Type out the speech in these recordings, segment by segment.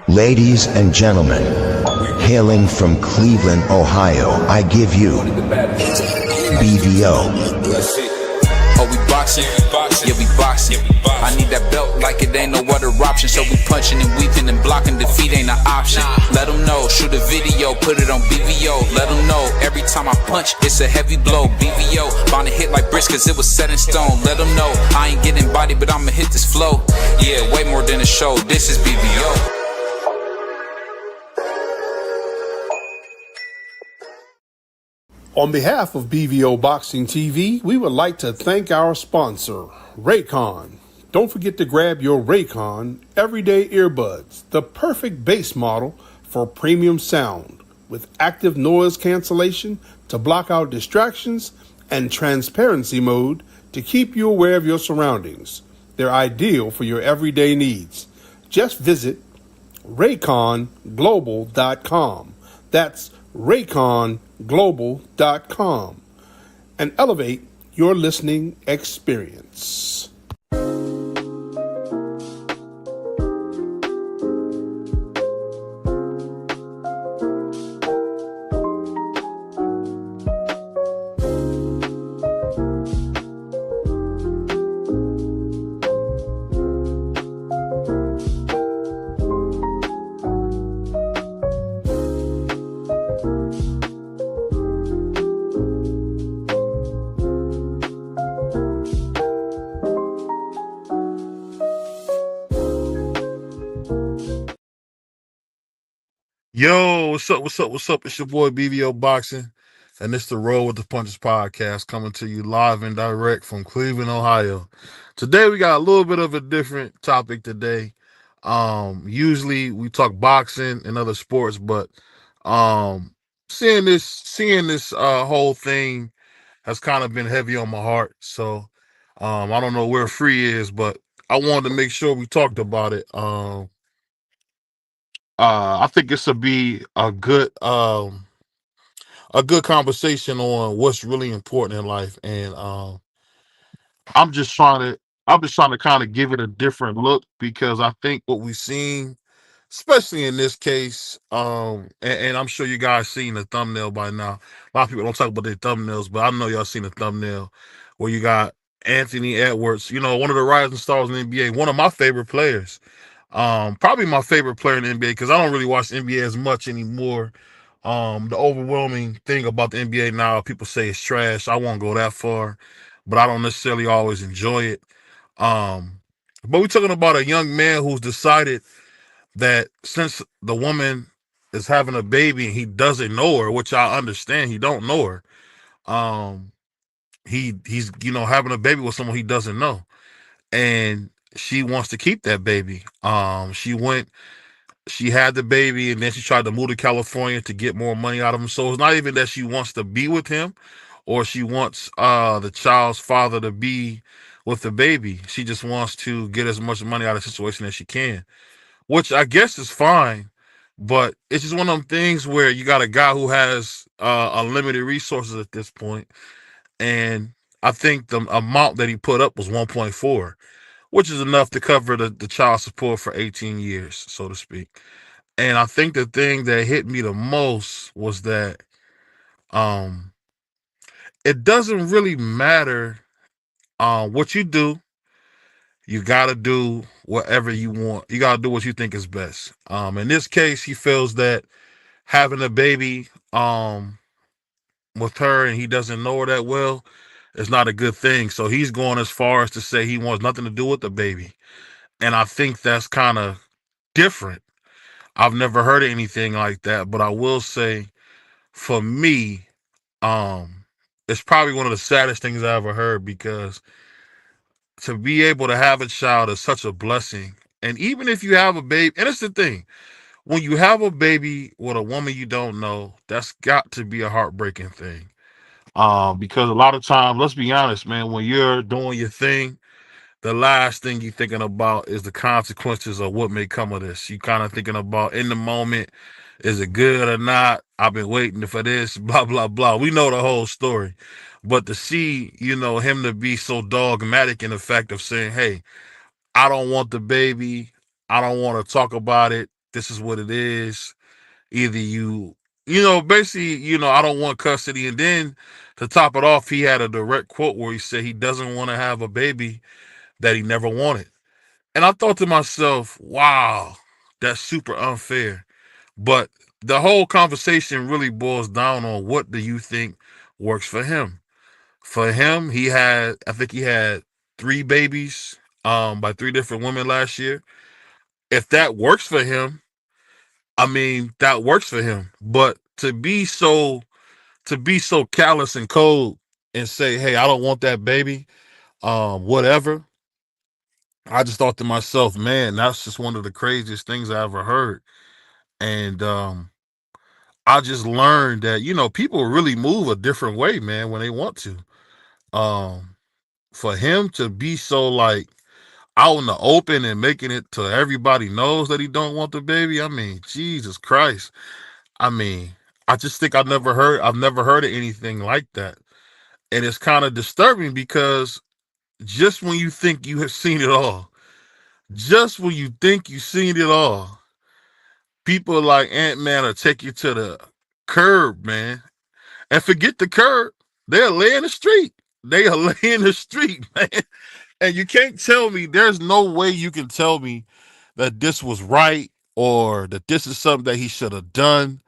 Ladies and gentlemen, hailing from Cleveland, Ohio, I give you BVO. Oh, we boxing? Yeah, we boxing. I need that belt like it ain't no other option. So we punching and weaving and blocking, defeat ain't an option. Let them know, shoot a video, put it on BVO. Let them know, every time I punch, it's a heavy blow. BVO, bound to hit like bricks cause it was set in stone. Let them know, I ain't getting body, but I'ma hit this flow. Yeah, way more than a show, this is BVO. On behalf of BVO Boxing TV, we would like to thank our sponsor, Raycon. Don't forget to grab your Raycon Everyday Earbuds, the perfect bass model for premium sound, with active noise cancellation to block out distractions and transparency mode to keep you aware of your surroundings. They're ideal for your everyday needs. Just visit rayconglobal.com. That's rayconglobal.com and elevate your listening experience. Yo, what's up? It's your boy BVO Boxing, and it's the Roll with the Punches podcast coming to you live and direct from Cleveland, Ohio. Today we got a little bit of a different topic today. Usually we talk boxing and other sports, but seeing this whole thing has kind of been heavy on my heart. So I don't know where Free is, but I wanted to make sure we talked about it. I think this would be a good conversation on what's really important in life, and I'm just trying to kind of give it a different look because I think what we've seen, especially in this case, and I'm sure you guys seen the thumbnail by now. A lot of people don't talk about their thumbnails, but I know y'all seen the thumbnail where you got Anthony Edwards, one of the rising stars in the NBA, one of my favorite players. Probably my favorite player in the NBA because I don't really watch the NBA as much anymore. The overwhelming thing about the NBA now, people say it's trash. I won't go that far, but I don't necessarily always enjoy it. But we're talking about a young man who's decided that since the woman is having a baby and he doesn't know her, which I understand, he don't know her. He's having a baby with someone he doesn't know, and she wants to keep that baby. She had the baby, and then she tried to move to California to get more money out of him. So it's not even that she wants to be with him or she wants the child's father to be with the baby. She just wants to get as much money out of the situation as she can, which I guess is fine. But it's just one of them things where you got a guy who has unlimited resources at this point, and I think the amount that he put up was 1.4, which is enough to cover the child support for 18 years, so to speak. And I think the thing that hit me the most was that it doesn't really matter what you do. You got to do whatever you want. You got to do what you think is best. In this case, he feels that having a baby with her and he doesn't know her that well is not a good thing. So he's going as far as to say he wants nothing to do with the baby. And I think that's kind of different. I've never heard of anything like that, but I will say for me, it's probably one of the saddest things I ever heard because to be able to have a child is such a blessing. And even if you have a baby, and it's the thing, when you have a baby with a woman you don't know, that's got to be a heartbreaking thing. Because a lot of times, let's be honest, man, when you're doing your thing, the last thing you're thinking about is the consequences of what may come of this. You kind of thinking about in the moment, is it good or not? I've been waiting for this, blah, blah, blah. We know the whole story. But to see, him to be so dogmatic in the fact of saying, hey, I don't want the baby. I don't want to talk about it. this is what it is. Either basically, I don't want custody. And then to top it off, he had a direct quote where he said he doesn't want to have a baby that he never wanted. And I thought to myself, wow, that's super unfair. But the whole conversation really boils down on what do you think works for him? For him, I think he had 3 babies by 3 different women last year. If that works for him, I mean, that works for him. But to be so callous and cold and say, "Hey, I don't want that baby," whatever. I just thought to myself, man, that's just one of the craziest things I ever heard. And I just learned that people really move a different way, man, when they want to. Um, for him to be so like out in the open and making it to everybody knows that he don't want the baby. I mean, Jesus Christ. I mean, I just think I've never heard of anything like that. And it's kind of disturbing because just when you think you have seen it all, just when you think you've seen it all, people like Ant-Man will take you to the curb, man. And forget the curb. They'll lay in the street. They'll lay in the street, man. And you can't tell me, there's no way you can tell me that this was right or that this is something that he should have done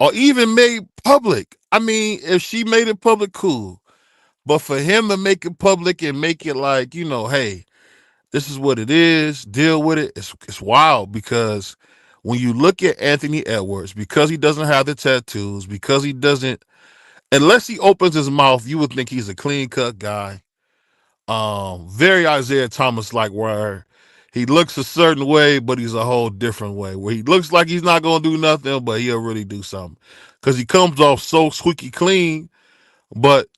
or even made public. I mean, if she made it public, cool. But for him to make it public and make it like, hey, this is what it is, deal with it, it's wild because when you look at Anthony Edwards, because he doesn't have the tattoos, because he doesn't, unless he opens his mouth, you would think he's a clean cut guy. Very Isaiah Thomas like, where he looks a certain way, but he's a whole different way. Where he looks like he's not gonna do nothing, but he'll really do something. Cause he comes off so squeaky clean, but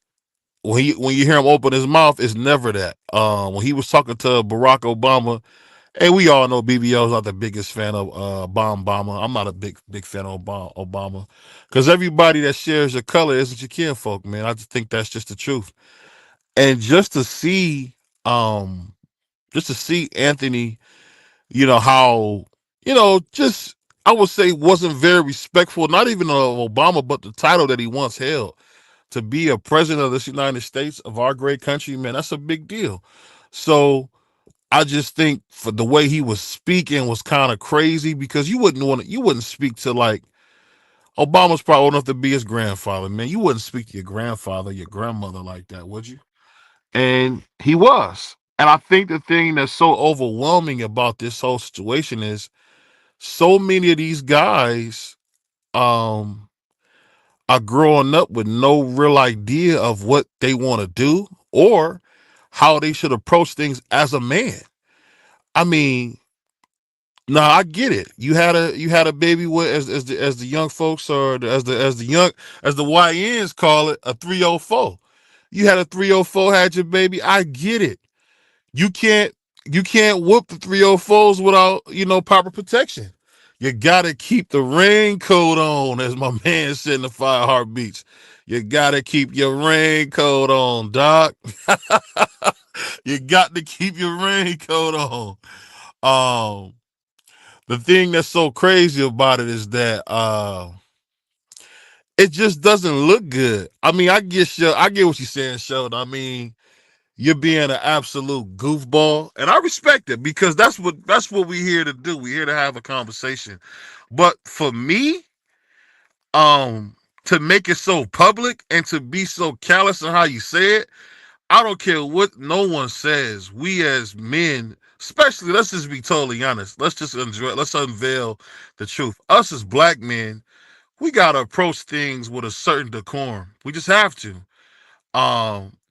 when you hear him open his mouth, it's never that. When he was talking to Barack Obama, and we all know BVO is not the biggest fan of Obama. I'm not a big fan of Obama, because everybody that shares your color isn't your kinfolk, man. I just think that's just the truth. And um, just to see Anthony, how, just I would say wasn't very respectful, not even of Obama, but the title that he once held to be a president of this United States of our great country, man, that's a big deal. So I just think for the way he was speaking was kind of crazy because you wouldn't speak to like Obama's probably old enough to be his grandfather, man. You wouldn't speak to your grandfather, your grandmother like that, would you? And he was. And I think the thing that's so overwhelming about this whole situation is so many of these guys um are growing up with no real idea of what they want to do or how they should approach things as a man. I mean, now I get it. You had a baby with as the young folks or as the YNs call it, a 304. You had a 304, had your baby. I get it. You can't you can't whoop the 304s without, proper protection. You gotta keep the raincoat on, as my man said in the Five Heartbeats. You gotta keep your raincoat on, Doc. You got to keep your raincoat on. Um, the thing that's so crazy about it is that it just doesn't look good. I mean, I get what you're saying, Sheldon. I mean, you're being an absolute goofball, and I respect it because that's what we're here to do. We're here to have a conversation. But for me, to make it so public and to be so callous in how you say it, I don't care what no one says. We as men, especially, let's just be totally honest. Let's unveil the truth. Us as black men, we gotta approach things with a certain decorum. We just have to.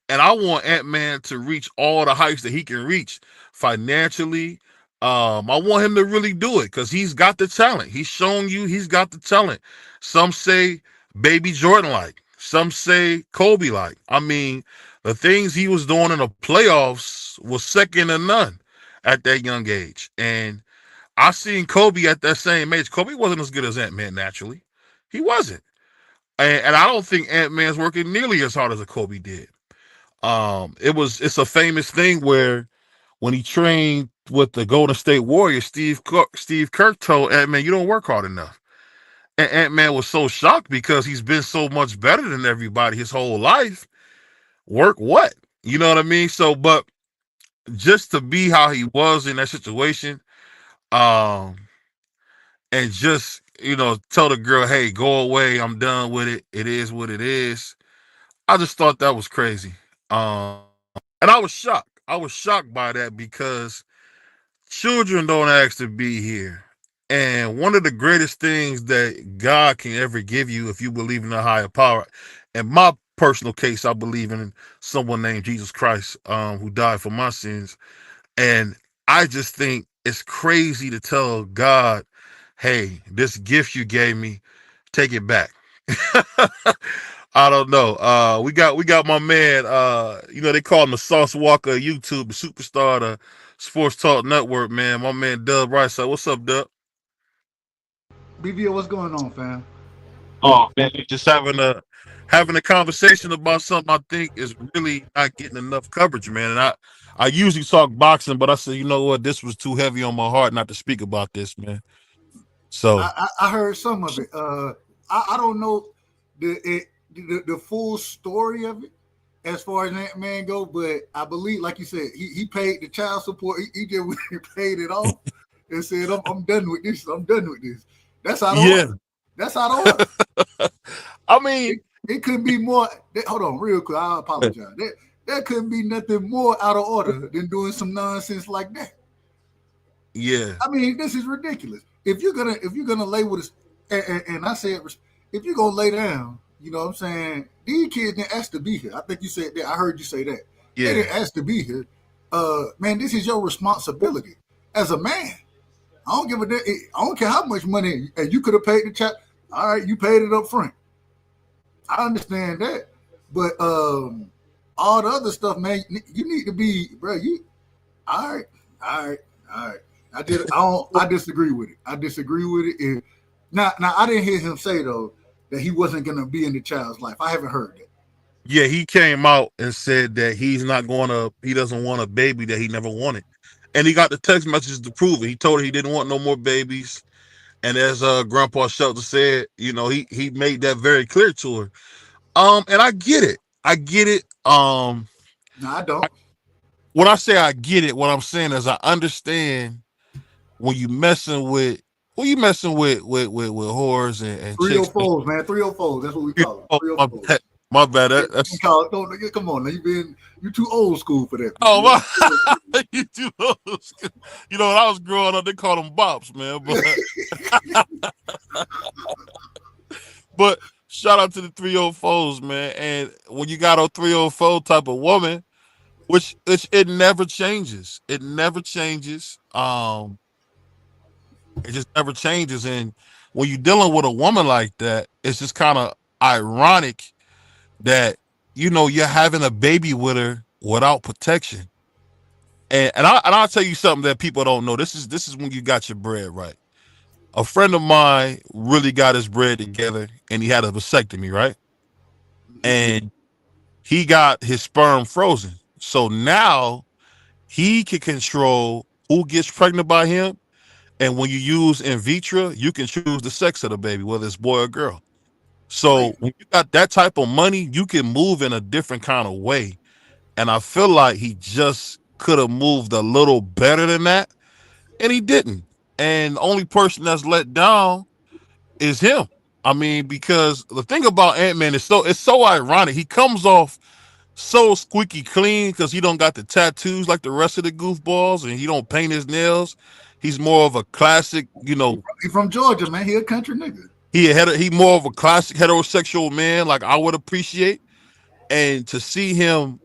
And I want Ant-Man to reach all the heights that he can reach financially. I want him to really do it because he's got the talent. He's shown you he's got the talent. Some say Baby Jordan like. Some say Kobe like. I mean, the things he was doing in the playoffs was second to none at that young age. And I seen Kobe at that same age. Kobe wasn't as good as Ant-Man naturally. He wasn't. And I don't think Ant-Man's working nearly as hard as a Kobe did. It's a famous thing where when he trained with the Golden State Warriors, Steve Kerr told Ant-Man, "You don't work hard enough." And Ant-Man was so shocked because he's been so much better than everybody his whole life. Work what? You know what I mean? So, but just to be how he was in that situation, um, and just tell the girl, "Hey, go away. I'm done with it. It is what it is." I just thought that was crazy. Um, and I was shocked. I was shocked by that because children don't ask to be here. And one of the greatest things that God can ever give you, if you believe in a higher power, in my personal case, I believe in someone named Jesus Christ, who died for my sins. And I just think it's crazy to tell God, "Hey, this gift you gave me, take it back." I don't know. We got my man. They call him the Sauce Walker of YouTube, the superstar, the Sports Talk Network. Man, my man Dub Rice. So what's up, Dub? BVO, what's going on, fam? Oh man, just having a conversation about something I think is really not getting enough coverage, man. And I usually talk boxing, but I said, you know what, this was too heavy on my heart not to speak about this, man. So I heard some of it. I don't know the full story of it as far as that man go, but I believe, like you said, he paid the child support. He just paid it off and said, I'm done with this. I'm done with this. That's out of order. That's out of order. I mean, it couldn't be more. Hold on, real quick. I apologize. There couldn't be nothing more out of order than doing some nonsense like that. Yeah. I mean, this is ridiculous. If you're gonna lay with us, and I said, if you're gonna lay down, you know what I'm saying? These kids didn't ask to be here. I think you said that. I heard you say that. Yeah. They didn't ask to be here. Man, this is your responsibility as a man. I don't care how much money, and you could have paid the child. All right, you paid it up front. I understand that, but all the other stuff, man, you need to be, bro. All right. I disagree with it. I disagree with it. Now, I didn't hear him say though that he wasn't gonna be in the child's life. I haven't heard that. Yeah, he came out and said that he doesn't want a baby that he never wanted. And he got the text messages to prove it. He told her he didn't want no more babies. And as Grandpa Shelter said, he made that very clear to her. And I get it. No, I don't. When I say I get it, what I'm saying is I understand when you messing with whores and 304s, man. 304s. That's what we call it. 304s. My bad. That's come on. You too old school for that. Oh my! You too old school. When I was growing up, they called them bops, man. But shout out to the 304s, man. And when you got a 304 type of woman, which it never changes. It never changes. It just never changes. And when you're dealing with a woman like that, it's just kind of ironic that you're having a baby with her without protection. And I'll tell you something that people don't know. This is when you got your bread right. A friend of mine really got his bread together, and he had a vasectomy, right? And he got his sperm frozen. So now he can control who gets pregnant by him. And when you use in vitro, you can choose the sex of the baby, whether it's boy or girl. So when you got that type of money, you can move in a different kind of way. And I feel like he just could have moved a little better than that, and he didn't. And the only person that's let down is him. I mean, because the thing about Ant-Man is it's so ironic. He comes off so squeaky clean because he don't got the tattoos like the rest of the goofballs, and he don't paint his nails. He's more of a classic, He's from Georgia, man. He a country nigga. He more of a classic heterosexual man, like I would appreciate. And to see him,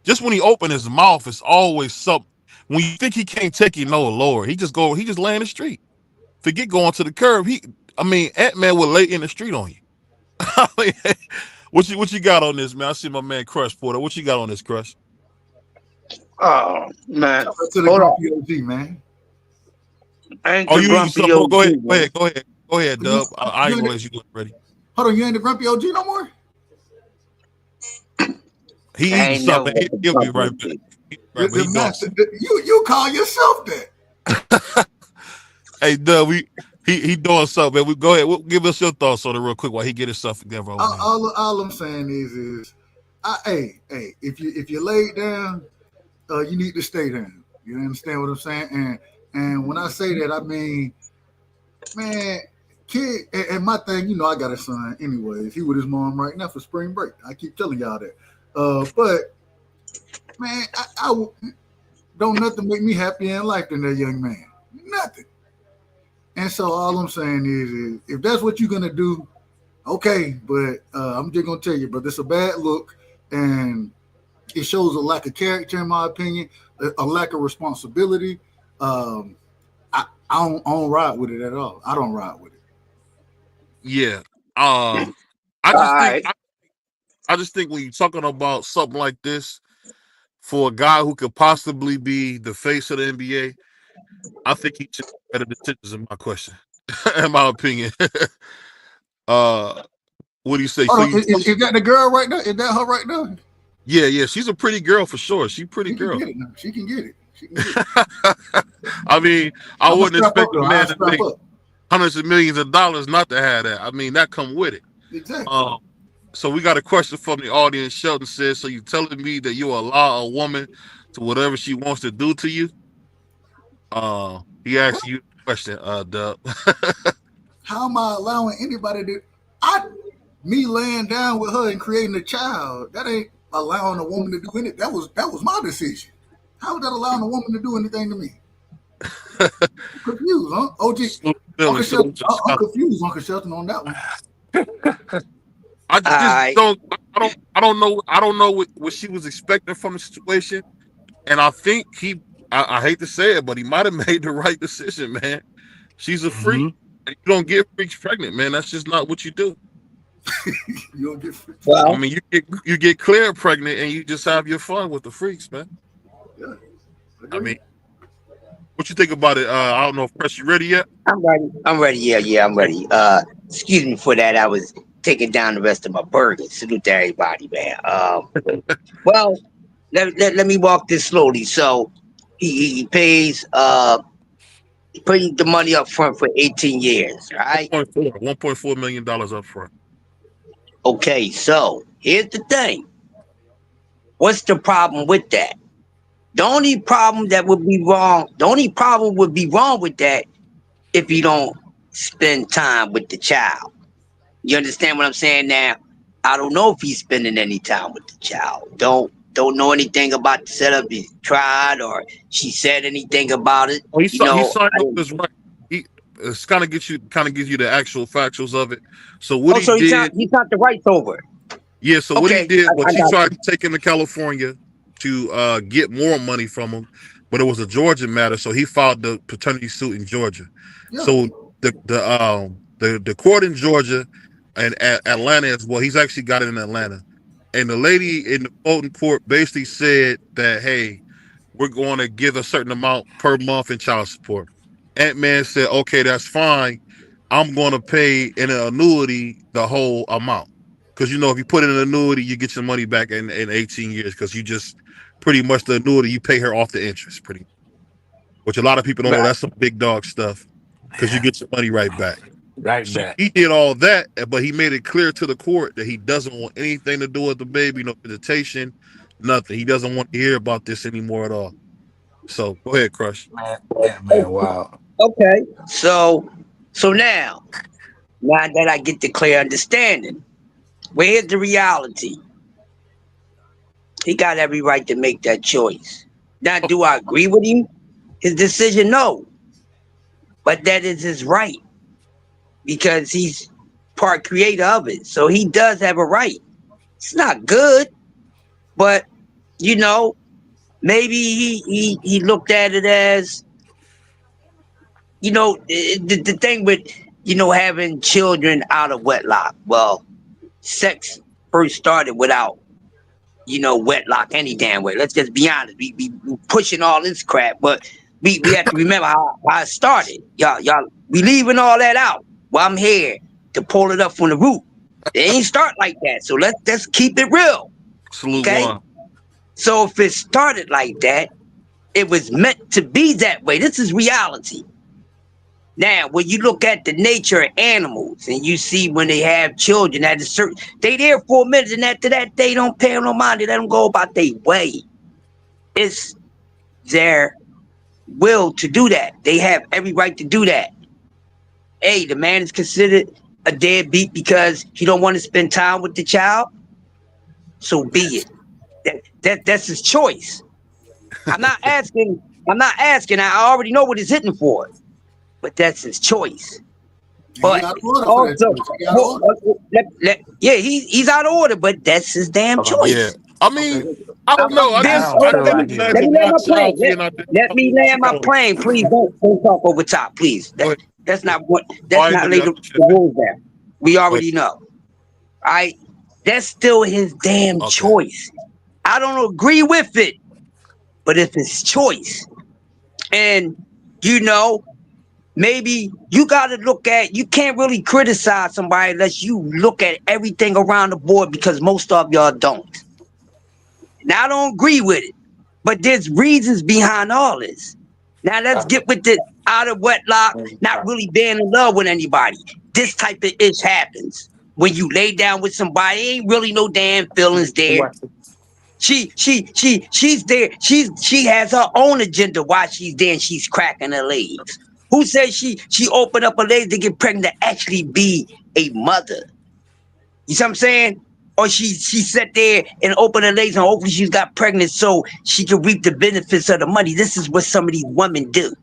just when he opened his mouth, it's always something. When you think he can't take it no lower, he just lay in the street. Forget going to the curb. Ant-Man will lay in the street on you. What you got on this, man? I see my man Crush Porter. What you got on this, Crush? Oh man, to the grumpy OG, man. Go ahead, Dub. I ain't gonna let you get ready. Hold on, you ain't the grumpy OG no more? He eating something. He'll be right back. Right, but he master, don't. you call yourself that. Hey, Doug, he doing something, man. We go ahead. Give us your thoughts on it real quick while he get himself together over there. All I'm saying is, hey, if you lay down, you need to stay down. You understand what I'm saying? And when I say that, I mean, man, kid. And my thing, you know, I got a son. Anyways, he with his mom right now for spring break. I keep telling y'all that. But man, I don't nothing make me happier in life than that young man. Nothing. And so all I'm saying is if that's what you're gonna do, okay. But I'm just gonna tell you, but it's a bad look, and it shows a lack of character, in my opinion, a lack of responsibility. I don't ride with it at all. I don't ride with it. Yeah. All I right. just think when you're talking about something like this for a guy who could possibly be the face of the NBA, I think he should get better decisions. In my question, in my opinion. What do you say? Hold So on, is that the girl right now? Is that her right now? yeah, she's a pretty girl for sure. She's a pretty She can girl. get it now. She can get it. She can get it. I mean, I I'm wouldn't strap up, expect a though. man I'll to strap make up. hundreds of millions of dollars not to have that. I mean, that come with it. Exactly. So we got a question from the audience. Sheldon says, so you telling me that you allow a woman to whatever she wants to do to you? He asked you a question, Dub. How am I allowing anybody to? Me laying down with her and creating a child, that ain't allowing a woman to do anything. That was my decision. How is that allowing a woman to do anything to me? I'm confused, huh? OG, Uncle Shelton, I'm confused, Uncle Shelton, on that one. I just right. don't. I don't know. I don't know what she was expecting from the situation, and I think I hate to say it, but he might have made the right decision, man. She's a freak. And you don't get freaks pregnant, man. That's just not what you do. You don't get free. Well, I mean, you get clear pregnant, and you just have your fun with the freaks, man. Yeah. I mean, what you think about it? I don't know if Press, you ready yet? I'm ready. I'm ready. Yeah, I'm ready. Excuse me for that. I was taking down the rest of my burger. Salute to everybody, man. Well, let me walk this slowly. So he pays putting the money up front for 18 years, right? $1.4 million up front. Okay, so here's the thing. What's the problem with that? The only problem would be wrong with that if you don't spend time with the child. You understand what I'm saying now? I don't know if he's spending any time with the child. Don't know anything about the setup. He tried or she said anything about it. Well, he signed up I- his right. It's kind of gives you the actual factuals of it. So what he so did, he got the rights over. yeah. So what he Okay, did was I he got tried to take him to California to get more money from him, but it was a Georgia matter, so he filed the paternity suit in Georgia. Yeah. So the court in Georgia and Atlanta as well. He's actually got it in Atlanta, and the lady in the Fulton court basically said that, hey, we're going to give a certain amount per month in child support. Ant-Man said, okay, that's fine. I'm going to pay in an annuity the whole amount. Because, you know, if you put in an annuity, you get your money back in 18 years because you just pretty much the annuity, you pay her off the interest pretty much. Which a lot of people don't know. That's some big dog stuff because you get your money right back. Right So back. he did all that, but he made it clear to the court that he doesn't want anything to do with the baby, no visitation, nothing. He doesn't want to hear about this anymore at all. So go ahead, Crush. Man, wow. Okay. So now that I get the clear understanding, where's the reality? He got every right to make that choice. Now, do I agree with him? His decision, no. But that is his right. Because he's part creator of it. So he does have a right. It's not good. But, you know, maybe he looked at it as, you know, the thing with, you know, having children out of wedlock. Well, sex first started without, you know, wedlock any damn way. Let's just be honest. We pushing all this crap, but we have to remember how it started. Y'all, we leaving all that out. Well, I'm here to pull it up from the root. It ain't start like that. So let's keep it real. Salute Okay? one. So if it started like that, it was meant to be that way. This is reality. Now, when you look at the nature of animals and you see when they have children at a certain, they there for a minute, and after that, they don't pay no mind. They let them go about their way. It's their will to do that. They have every right to do that. Hey, the man is considered a deadbeat because he don't want to spend time with the child. So be it. That's his choice. I'm not asking. I already know what he's hitting for, but that's his choice. But also, he's out of order, but that's his damn choice. Yeah. I mean, I don't know. Let me land my plane. Please don't talk over top, please. That's not lay the rules down. We already know. All right, that's still his damn choice. I don't agree with it, but it's his choice. And maybe you got to you can't really criticize somebody unless you look at everything around the board, because most of y'all don't. Now, I don't agree with it, but there's reasons behind all this. Now, let's get with this out of wedlock, not really being in love with anybody. This type of ish happens when you lay down with somebody, ain't really no damn feelings there. She's there. She has her own agenda while she's there, and she's cracking her legs. Who says she opened up her legs to get pregnant to actually be a mother? You see what I'm saying? Or she sat there and opened her legs and hopefully she got pregnant so she could reap the benefits of the money. This is what some of these women do.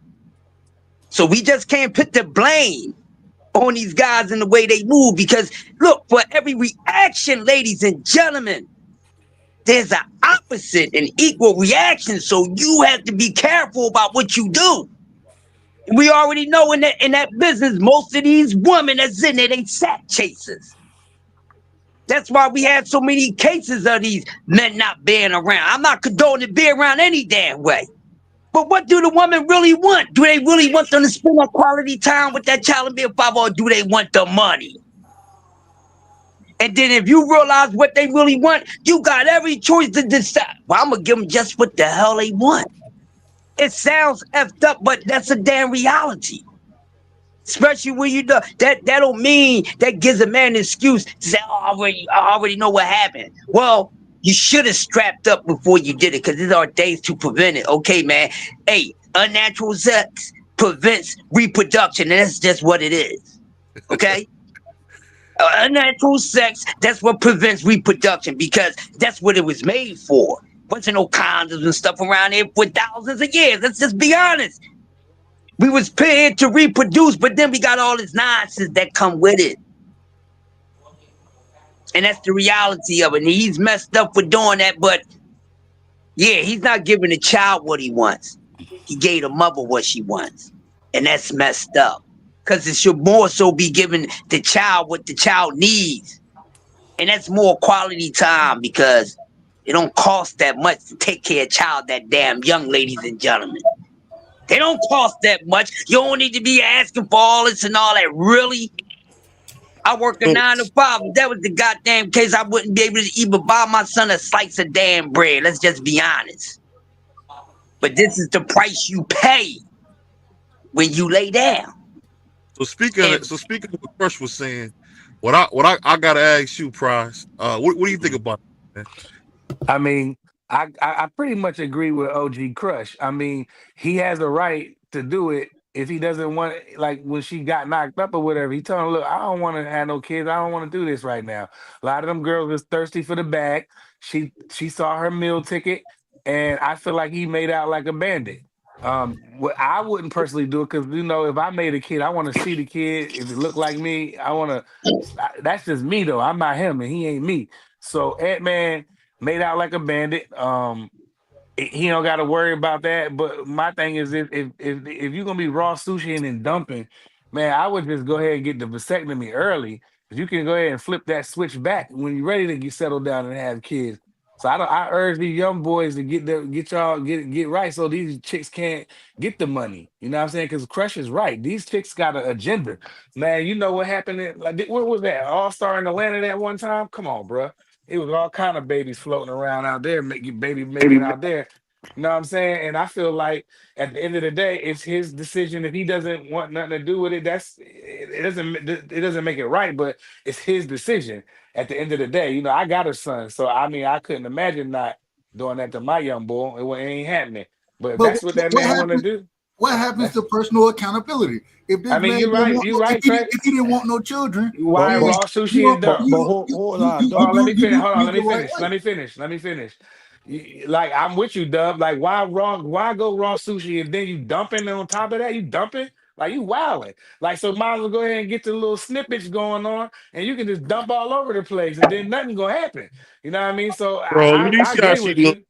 So we just can't put the blame on these guys in the way they move, because look, for every reaction, ladies and gentlemen, there's an opposite and equal reaction. So you have to be careful about what you do. We already know in that business, most of these women that's in there, they sack chasers. That's why we have so many cases of these men not being around. I'm not condoning to be around any damn way. But what do the women really want? Do they really want them to spend a quality time with that child and be a father, or do they want the money? And then if you realize what they really want, you got every choice to decide. Well, I'm going to give them just what the hell they want. It sounds effed up, but that's a damn reality. Especially when you know that don't mean that gives a man an excuse to say, "Oh, I already know what happened." Well, you should have strapped up before you did it, because there are days to prevent it. Okay, man. Hey, unnatural sex prevents reproduction, and that's just what it is. Okay. Unnatural sex, that's what prevents reproduction, because that's what it was made for. Wasn't no condoms and stuff around here for thousands of years. Let's just be honest. We was paid to reproduce, but then we got all this nonsense that come with it. And that's the reality of it. And he's messed up for doing that, but yeah, he's not giving the child what he wants. He gave the mother what she wants. And that's messed up. Because it should more so be giving the child what the child needs. And that's more quality time, because it don't cost that much to take care of a child that damn young, ladies and gentlemen. They don't cost that much. You don't need to be asking for all this and all that. Really? I work a 9 to 5. If that was the goddamn case, I wouldn't be able to even buy my son a slice of damn bread. Let's just be honest. But this is the price you pay when you lay down. So speaking of what Crush was saying, what I gotta ask you, Price, what do you think about it, man? I mean, I pretty much agree with OG Crush. I mean, he has a right to do it if he doesn't want, like when she got knocked up or whatever. He told her, "Look, I don't want to have no kids. I don't want to do this right now." A lot of them girls is thirsty for the bag. She saw her meal ticket, and I feel like he made out like a bandit. I wouldn't personally do it, because if I made a kid, I want to see the kid. If it looked like me, I want to. That's just me though. I'm not him, and he ain't me. So Ant-Man made out like a bandit. He don't got to worry about that. But my thing is, if you're gonna be raw sushi and then dumping, man, I would just go ahead and get the vasectomy early. Because you can go ahead and flip that switch back when you're ready to get settled down and have kids. So I urge these young boys to get right, so these chicks can't get the money. You know what I'm saying? Because Crush is right. These chicks got an agenda, man. You know what happened? Where was that All-Star in Atlanta that one time? Come on, bro. It was all kind of babies floating around out there, baby making out there. You know what I'm saying? And I feel like at the end of the day, it's his decision. If he doesn't want nothing to do with it, it doesn't make it right, but it's his decision at the end of the day. You know, I got a son, so I mean, I couldn't imagine not doing that to my young boy. It ain't happening. But if But that's what that what man want to happens? do, What happens that's. to personal accountability? If this I mean, man you're didn't right. want, You're right, Trey. if he didn't want no children, Why But then raw sushi and dump? hold on, Oh, Dub. let me finish. you Hold on, do let the me right finish. way. Let me finish. Like I'm with you, Dub. Like why go raw sushi and then you dumping on top of that? You dumping? Like you wilding. Like so might as well go ahead and get the little snippets going on and you can just dump all over the place and then nothing gonna happen. You know what I mean? So Bro, let me I see how agree she with look. you.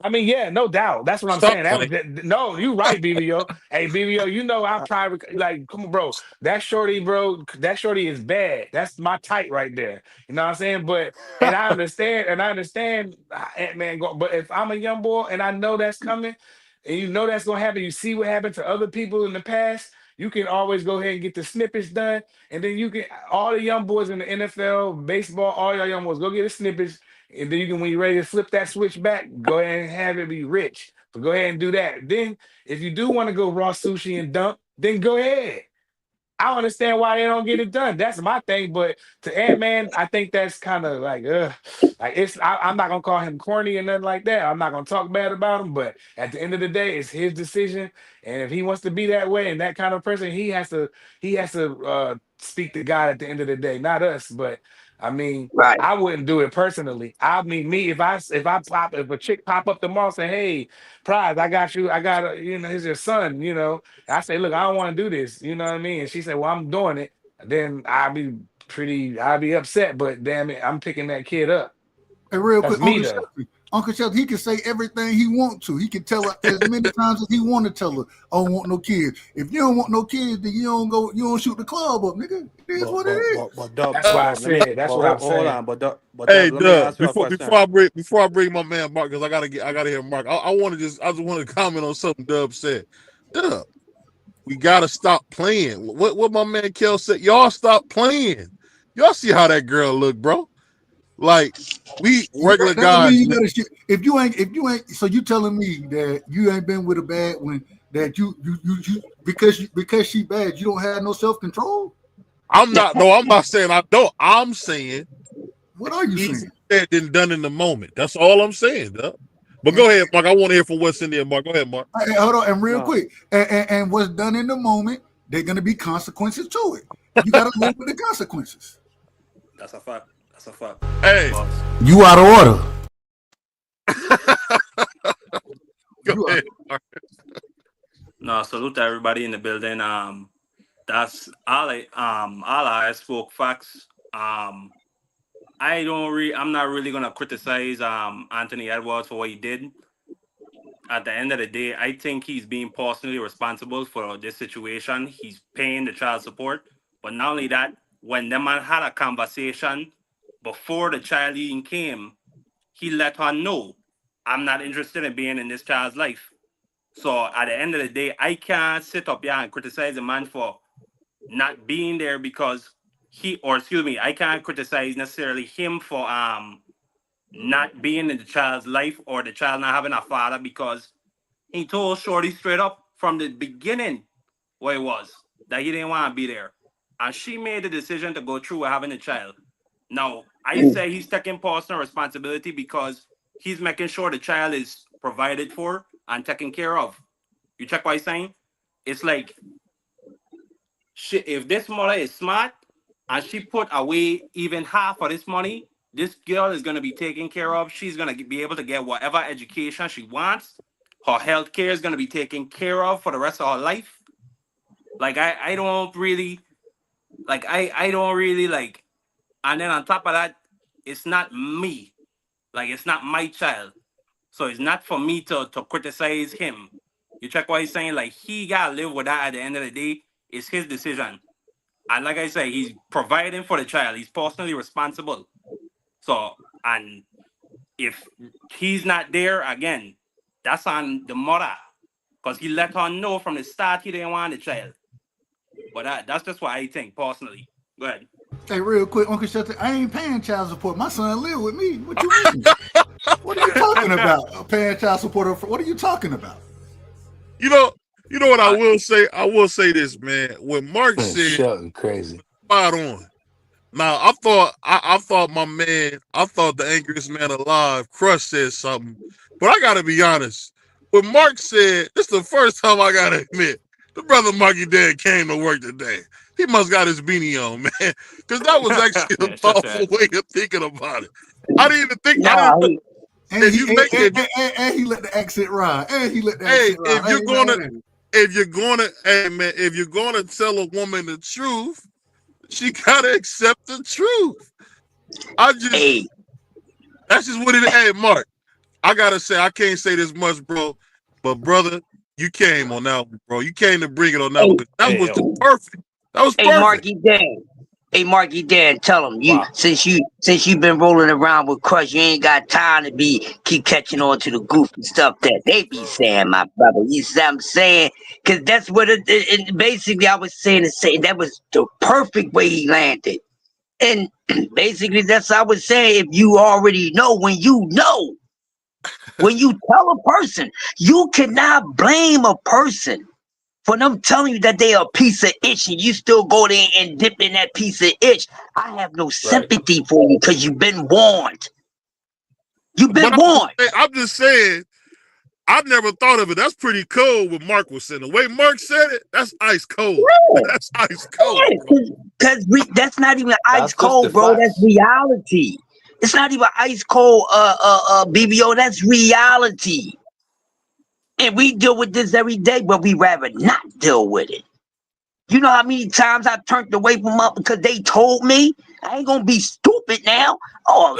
I mean, yeah, no doubt. That's what I'm Stop saying. playing. No, you right, BVO. Hey, BVO, you know I private like come on, bro. That shorty, bro, that shorty is bad. That's my type right there. You know what I'm saying? But and I understand, man. But if I'm a young boy and I know that's coming, and you know that's gonna happen, you see what happened to other people in the past. You can always go ahead and get the snippets done, and then you can all the young boys in the NFL, baseball, all y'all young boys go get the snippets and then you can, when you're ready to flip that switch back, go ahead and have it be rich. So go ahead and do that. Then, if you do want to go raw sushi and dump, then go ahead. I don't understand why they don't get it done. That's my thing. But to Ant-Man, I think that's kind of like, like I'm not gonna call him corny or nothing like that. I'm not gonna talk bad about him. But at the end of the day, it's his decision. And if he wants to be that way and that kind of person, he has to speak to God at the end of the day, not us. But I mean, Right. I wouldn't do it personally. I mean, me if a chick pop up tomorrow and say, "Hey, Prize, I got you. I got here's your son," I say, look, I don't want to do this. You know what I mean? And she said, well, I'm doing it. Then I'll be upset, but damn it, I'm picking that kid up. Hey, real That's quick, me though. Uncle Shelby, he can say everything he wants to. He can tell her as many times as he want to tell her, I don't want no kids. If you don't want no kids, then you don't shoot the club up, nigga. It is what it is. But Dub, That's why I let me. said. That's But what I'm hold saying. on, but Hey, Dub, let me Doug. ask you a question. Before I bring my man Mark, because I gotta hear Mark. I just want to comment on something Dub said. Dub, we gotta stop playing. What my man Kel said. Y'all stop playing. Y'all see how that girl look, bro? Like we regular That don't mean guys. you gotta shit. If you ain't, so you telling me that you ain't been with a bad one, that you because she bad, you don't have no self-control? I'm not saying I don't. I'm saying What are you easy saying? said than done in the moment. That's all I'm saying, Dub. But go ahead, Mark. I want to hear from West India, Mark. Go ahead, Mark. Hey, hold on, and real No, quick, and what's done in the moment, there're gonna be consequences to it. You gotta live with the consequences. that's a fact. That's a fact. Hey, But You out of order. go You ahead. out. no, salute to everybody in the building. That's all I spoke facts. I'm not really gonna criticize Anthony Edwards for what he did. At the end of the day, I think he's being personally responsible for this situation. He's paying the child support. But not only that, when the man had a conversation before the child even came, he let her know, I'm not interested in being in this child's life. So at the end of the day, I can't sit up here and criticize a man for not being there because I can't criticize necessarily him for not being in the child's life or the child not having a father because he told Shorty straight up from the beginning what it was, that he didn't want to be there. And she made the decision to go through with having a child. Now, I say he's taking personal responsibility because he's making sure the child is provided for and taken care of. You check what I'm saying? It's like, if this mother is smart and she put away even half of this money, this girl is going to be taken care of. She's going to be able to get whatever education she wants. Her health care is going to be taken care of for the rest of her life. Like, I don't really, I don't really like, and then on top of that, it's not me. Like, it's not my child. So it's not for me to criticize him. You check what he's saying? Like, he got to live with that at the end of the day. It's his decision. And like I say, he's providing for the child. He's personally responsible. So, and if he's not there, again, that's on the mother. Because he let her know from the start he didn't want the child. But that's just what I think, personally. Go ahead. Hey, real quick, Uncle Shelton, I ain't paying child support. My son live with me. What you mean? What are you talking about? Paying child support? What are you talking about? You know what I will say? I will say this, man. When Mark said Shelton crazy. spot on. Now I thought my man, I thought the angriest man alive, Crush, said something. But I gotta be honest. When Mark said, this is the first time I gotta admit, the brother Marky Dan came to work today. He must got his beanie on, man. Because that was actually a thoughtful way of thinking about it. I didn't even think and he let the accent ride. And he let the accent ride. If you're gonna tell a woman the truth, she gotta accept the truth. That's just what it is. Hey, Mark, I gotta say, I can't say this much, bro, but brother, you came on that one, bro. You came to bring it on that one. That was perfect. That was perfect. Marky Dan, tell him since you've been rolling around with Crush, you ain't got time to keep catching on to the goofy stuff that they be saying, my brother. You see what I'm saying? Because that's what it basically I was saying that was the perfect way he landed. And basically that's what I was saying. If you already know, when you tell a person, you cannot blame a person for them telling you that they are a piece of itch and you still go there and dip in that piece of itch. I have no sympathy for you because you've been warned. You've been warned. I'm just saying, I never thought of it. That's pretty cold what Mark was saying. The way Mark said it, that's ice cold. Yeah. That's ice cold. Because that's not even ice cold, bro. That's reality. It's not even ice cold, BVO. That's reality. And we deal with this every day, but we rather not deal with it. You know how many times I turned away from up because they told me? I ain't gonna be stupid now. Oh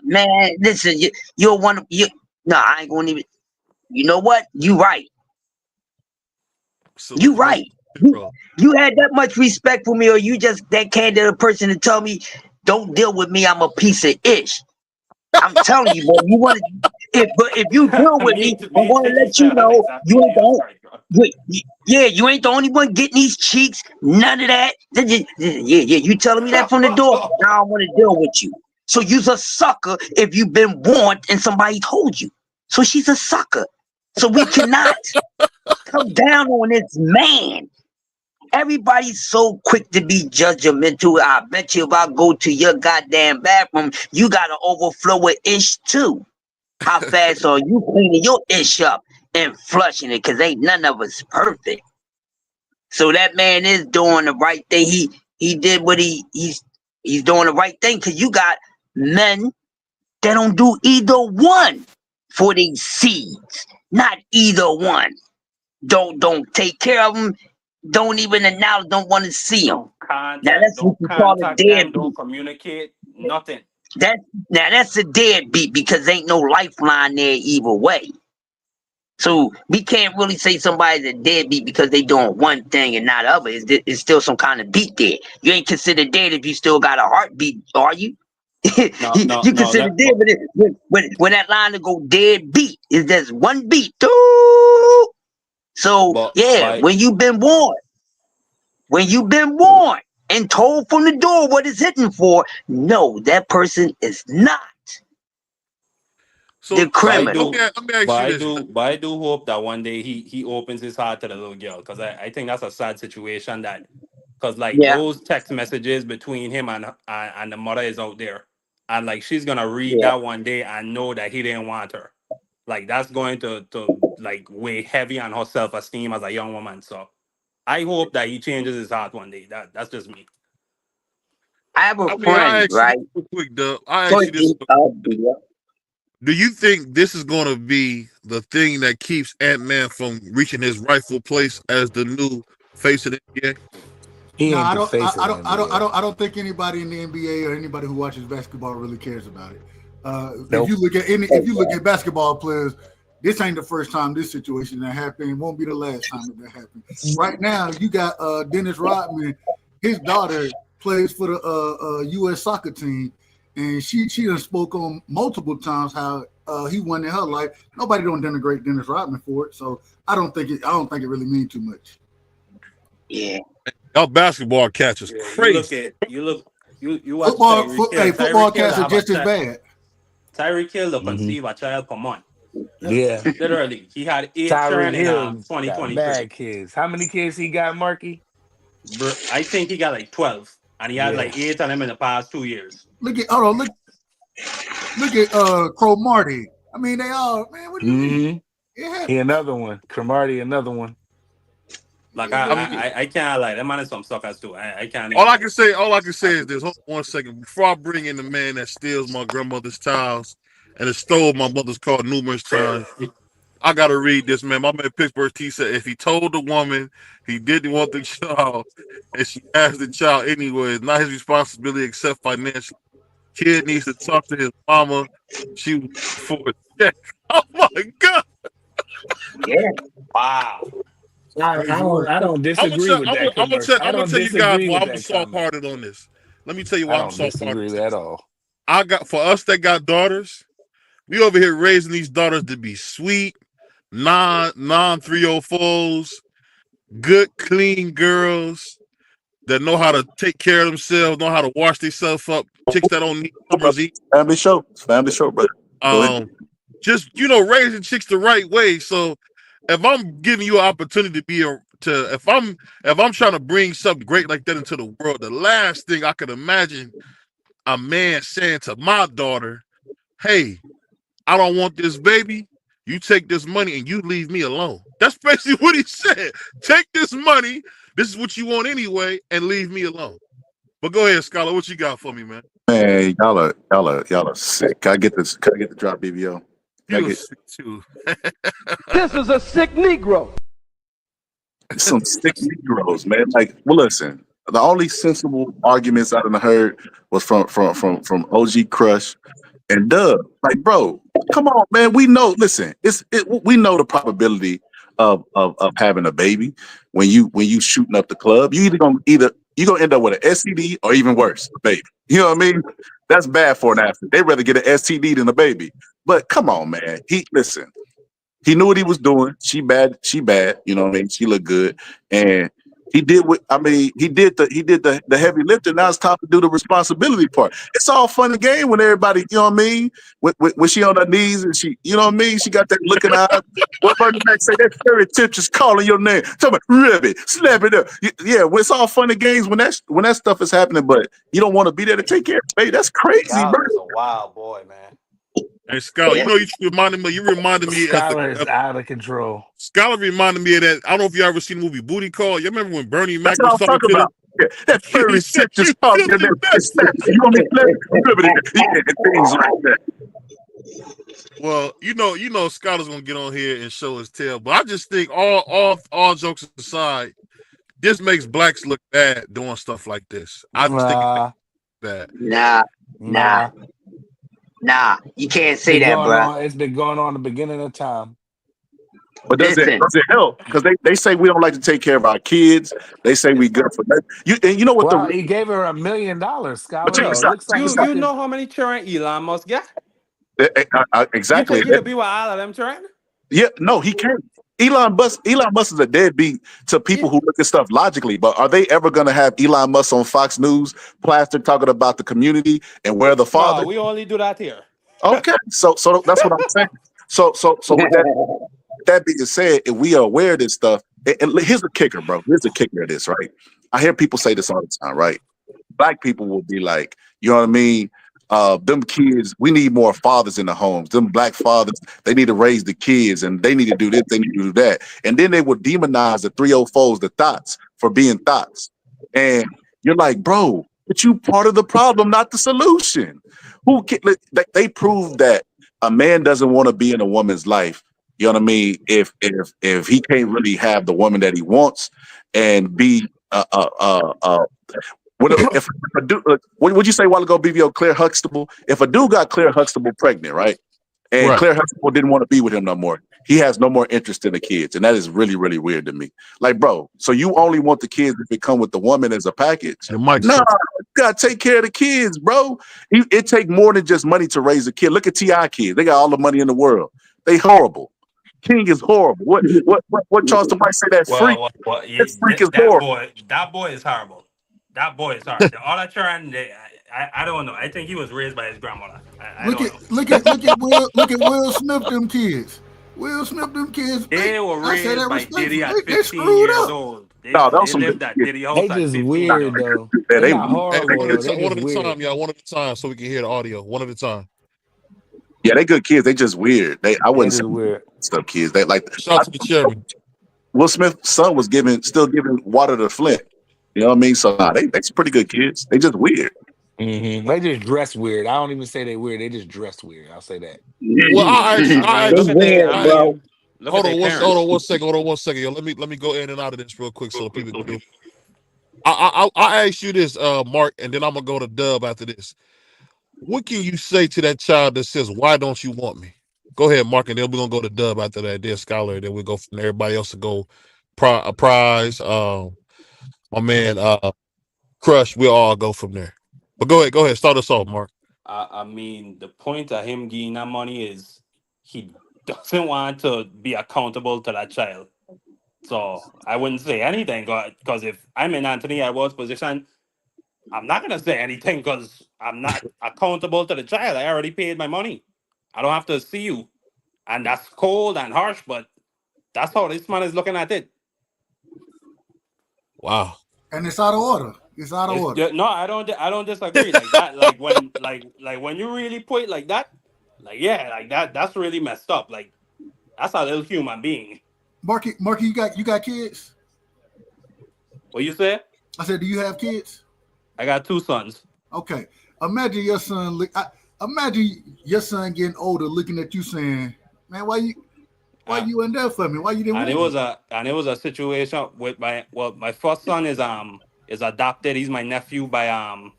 man, listen, you're one of you. No, I ain't gonna even. You know what? You right. You right. You had that much respect for me, or you just that candid a person to tell me, don't deal with me. I'm a piece of ish. I'm telling you, boy. You want to, if you deal with me, I'm going to let you know you ain't you ain't the only one getting these cheeks. None of that. You telling me that from the door. Now I don't want to deal with you. So you's a sucker if you've been warned and somebody told you. So she's a sucker. So we cannot come down on this man. Everybody's so quick to be judgmental. I bet you if I go to your goddamn bathroom, you got to overflow with ish too. How fast are you cleaning your ish up and flushing it? Because ain't none of us perfect. So that man is doing the right thing. He did what he's doing the right thing, because you got men that don't do either one for these seeds. Not either one. Don't take care of them. Don't even acknowledge, don't want to see them. Now that's what you call a deadbeat. Don't communicate, nothing. That's a deadbeat, because ain't no lifeline there either way. So we can't really say somebody's a deadbeat because they doing one thing and not other. It's still some kind of beat there. You ain't considered dead if you still got a heartbeat, are you? You consider dead, but when that line to go dead beat is just one beat. So when you've been warned, and told from the door what it's hitting for, no, that person is not the criminal. But I do hope that one day he opens his heart to the little girl, because I think that's a sad situation, that because those text messages between him and the mother is out there, and she's gonna read that one day and know that he didn't want her. That's going to weigh heavy on her self-esteem as a young woman. So I hope that he changes his heart one day. That's just me. I have a friend, right? Quick, Doug. Do you think this is going to be the thing that keeps Ant-Man from reaching his rightful place as the new face of the NBA? I don't think anybody in the NBA or anybody who watches basketball really cares about it. If you look at basketball players, this ain't the first time this situation that happened. It won't be the last time that happened. Right now, you got Dennis Rodman. His daughter plays for the U.S. soccer team, and she done spoke on multiple times how he won in her life. Nobody don't denigrate Dennis Rodman for it, so I don't think it really means too much. Yeah. Y'all basketball catch is crazy. You You watch Tyreek Hill. Football Tyreek Hill cats are have a just as child. bad. Tyreek Hill to conceive a child per month. Yeah. Literally, he had 8 Tyreek children in Hill got 2023. bad kids. How many kids he got, Marky? I think he got like 12, and he had like 8 of them in the past 2 years. Look at Crow Marty. I mean, they all, man. What do you mean? Yeah. He another one. Cromartie, another one. Like I can't lie. That man is some suckers too. I can't. All I can say is this. Hold on 1 second. Before I bring in the man that steals my grandmother's tiles and has stole my mother's car numerous times, I gotta read this, man. My man Pittsburgh T said if he told the woman he didn't want the child and she asked the child anyway, it's not his responsibility except financial. Kid needs to talk to his mama. She was for a check. Oh my God. Yeah. Wow. I don't disagree with that. I'm gonna tell you guys why I'm soft-hearted on this. Let me tell you why I'm soft-hearted at all. For us that got daughters, we over here raising these daughters to be sweet, non 304s, good, clean girls that know how to take care of themselves, know how to wash themselves up. Chicks that don't need numbers eat. Family show, brother. Just raising chicks the right way. So if I'm giving you an opportunity to if I'm trying to bring something great like that into the world, the last thing I could imagine a man saying to my daughter, "Hey, I don't want this baby. You take this money and you leave me alone." That's basically what he said. Take this money. This is what you want anyway, and leave me alone. But go ahead, Scholar. What you got for me, man? Man, y'all are sick. Can I get the drop, BVO? You sick too. This is a sick Negro. Some sick Negroes, man. Like, well, listen. The only sensible arguments I done heard was from OG Crush and Dub. Like, bro, come on, man. We know. Listen, we know the probability of having a baby when you shooting up the club. You you're gonna end up with an STD or even worse, a baby. You know what I mean? That's bad for an athlete. They'd rather get an STD than a baby. But come on, man. He knew what he was doing. She bad. You know what I mean? She looked good. And he did the heavy lifting. Now it's time to do the responsibility part. It's all fun and game when everybody, you know what I mean? When she on her knees and she, you know what I mean? She got that looking eye. What Bernie Mac say? That fairy tip just calling your name. Tell me, ribbit, slap it up. Yeah, it's all fun and games when that stuff is happening, but you don't want to be there to take care of it. Baby, that's crazy, Wow, bro. that's a wild boy, man. Hey, Scholar, you reminded me. Scholar is out of control. Scholar reminded me of that. I don't know if you ever seen the movie Booty Call. You remember when Bernie Mac That's what was I'm talking about. Yeah, that fairy tip just calling your name. You want me to and things like that. Well, you know, Scholar's gonna get on here and show his tail, but I just think all jokes aside, this makes blacks look bad doing stuff like this. I just think it makes bad. Nah, you can't say that, bro. It's been going on the beginning of time. But does it help? Because they say we don't like to take care of our kids. They say we good for that. You know what? Well, he gave her $1 million, Scholar. You know how many children Elon Musk got? Exactly. You think he'll be with all of them children? Yeah, no, he can't. Elon Musk is a deadbeat to people who look at stuff logically, but are they ever going to have Elon Musk on Fox News, Plastic talking about the community and where the father? No, we only do that here. Okay, so that's what I'm saying. So with that being said, if we are aware of this stuff, and here's the kicker, bro. Here's the kicker of this, right? I hear people say this all the time, right? Black people will be like, you know what I mean? Them kids, we need more fathers in the homes. Them black fathers, they need to raise the kids and they need to do this, they need to do that. And then they would demonize the 304s, the thoughts, for being thoughts. And you're like, bro, but you part of the problem, not the solution. They proved that a man doesn't want to be in a woman's life. You know what I mean? If he can't really have the woman that he wants and be if a dude, what would you say a while ago, BVO, Claire Huxtable? If a dude got Claire Huxtable pregnant, right? And Claire Huxtable didn't want to be with him no more. He has no more interest in the kids. And that is really, really weird to me. Like, bro, so you only want the kids if they come with the woman as a package? No, you got to take care of the kids, bro. It take more than just money to raise a kid. Look at T.I. kids. They got all the money in the world. They horrible. King is horrible. What Charleston White say that freak? That freak is horrible. That boy is horrible. That boy is horrible. All the children, I don't know. I think he was raised by his grandmother. I Look don't at know. look at Will Smith them kids. Will Smith them kids. They were I say raised that by Diddy at respectfully. They 15 screwed years up. old. No, that was They some good lived at kids. Diddy house They at just 15. weird though. Yeah, They they not Hey, horrible though. They one just at a weird. time, y'all. One at a time, so we can hear the audio. One at a time. yeah, they good kids. They just weird. I They wouldn't just say weird. stuff kids. They like Shout out to the chairman. Will Smith's son was still giving water to Flint. You know what I mean? So they some pretty good kids. They just weird. They just dress weird. I don't even say they weird. They just dress weird. I'll say that. Well, I I mean, actually, look hold at on their hold on parents. one second, yo. Let me go in and out of this real quick so people can do. I ask you this, Mark, and then I'm gonna go to Dub after this. What can you say to that child that says, "Why don't you want me?" Go ahead, Mark, and then we're gonna go to Dub after that. Then Scholar, then we go from there. Everybody else to go. Prize, my man, Crush. We'll all go from there. But go ahead, start us off, Mark. I mean, the point of him getting that money is he doesn't want to be accountable to that child. So I wouldn't say anything because if I'm in Anthony Edwards' position, I'm not gonna say anything because I'm not accountable to the child. I already paid my money. I don't have to see you, and that's cold and harsh, but that's how this man is looking at it. Wow. And it's out of order. It's out of order. No, I don't disagree. Like that, like when you really put it like that, like that's really messed up. Like that's a little human being. Marky, you got kids? What you say? I said, do you have kids? I got 2 sons. Okay. Imagine your son getting older, looking at you saying, "Man, why you in there for me? Why you didn't?" And it was a situation with my first son is adopted. He's my nephew by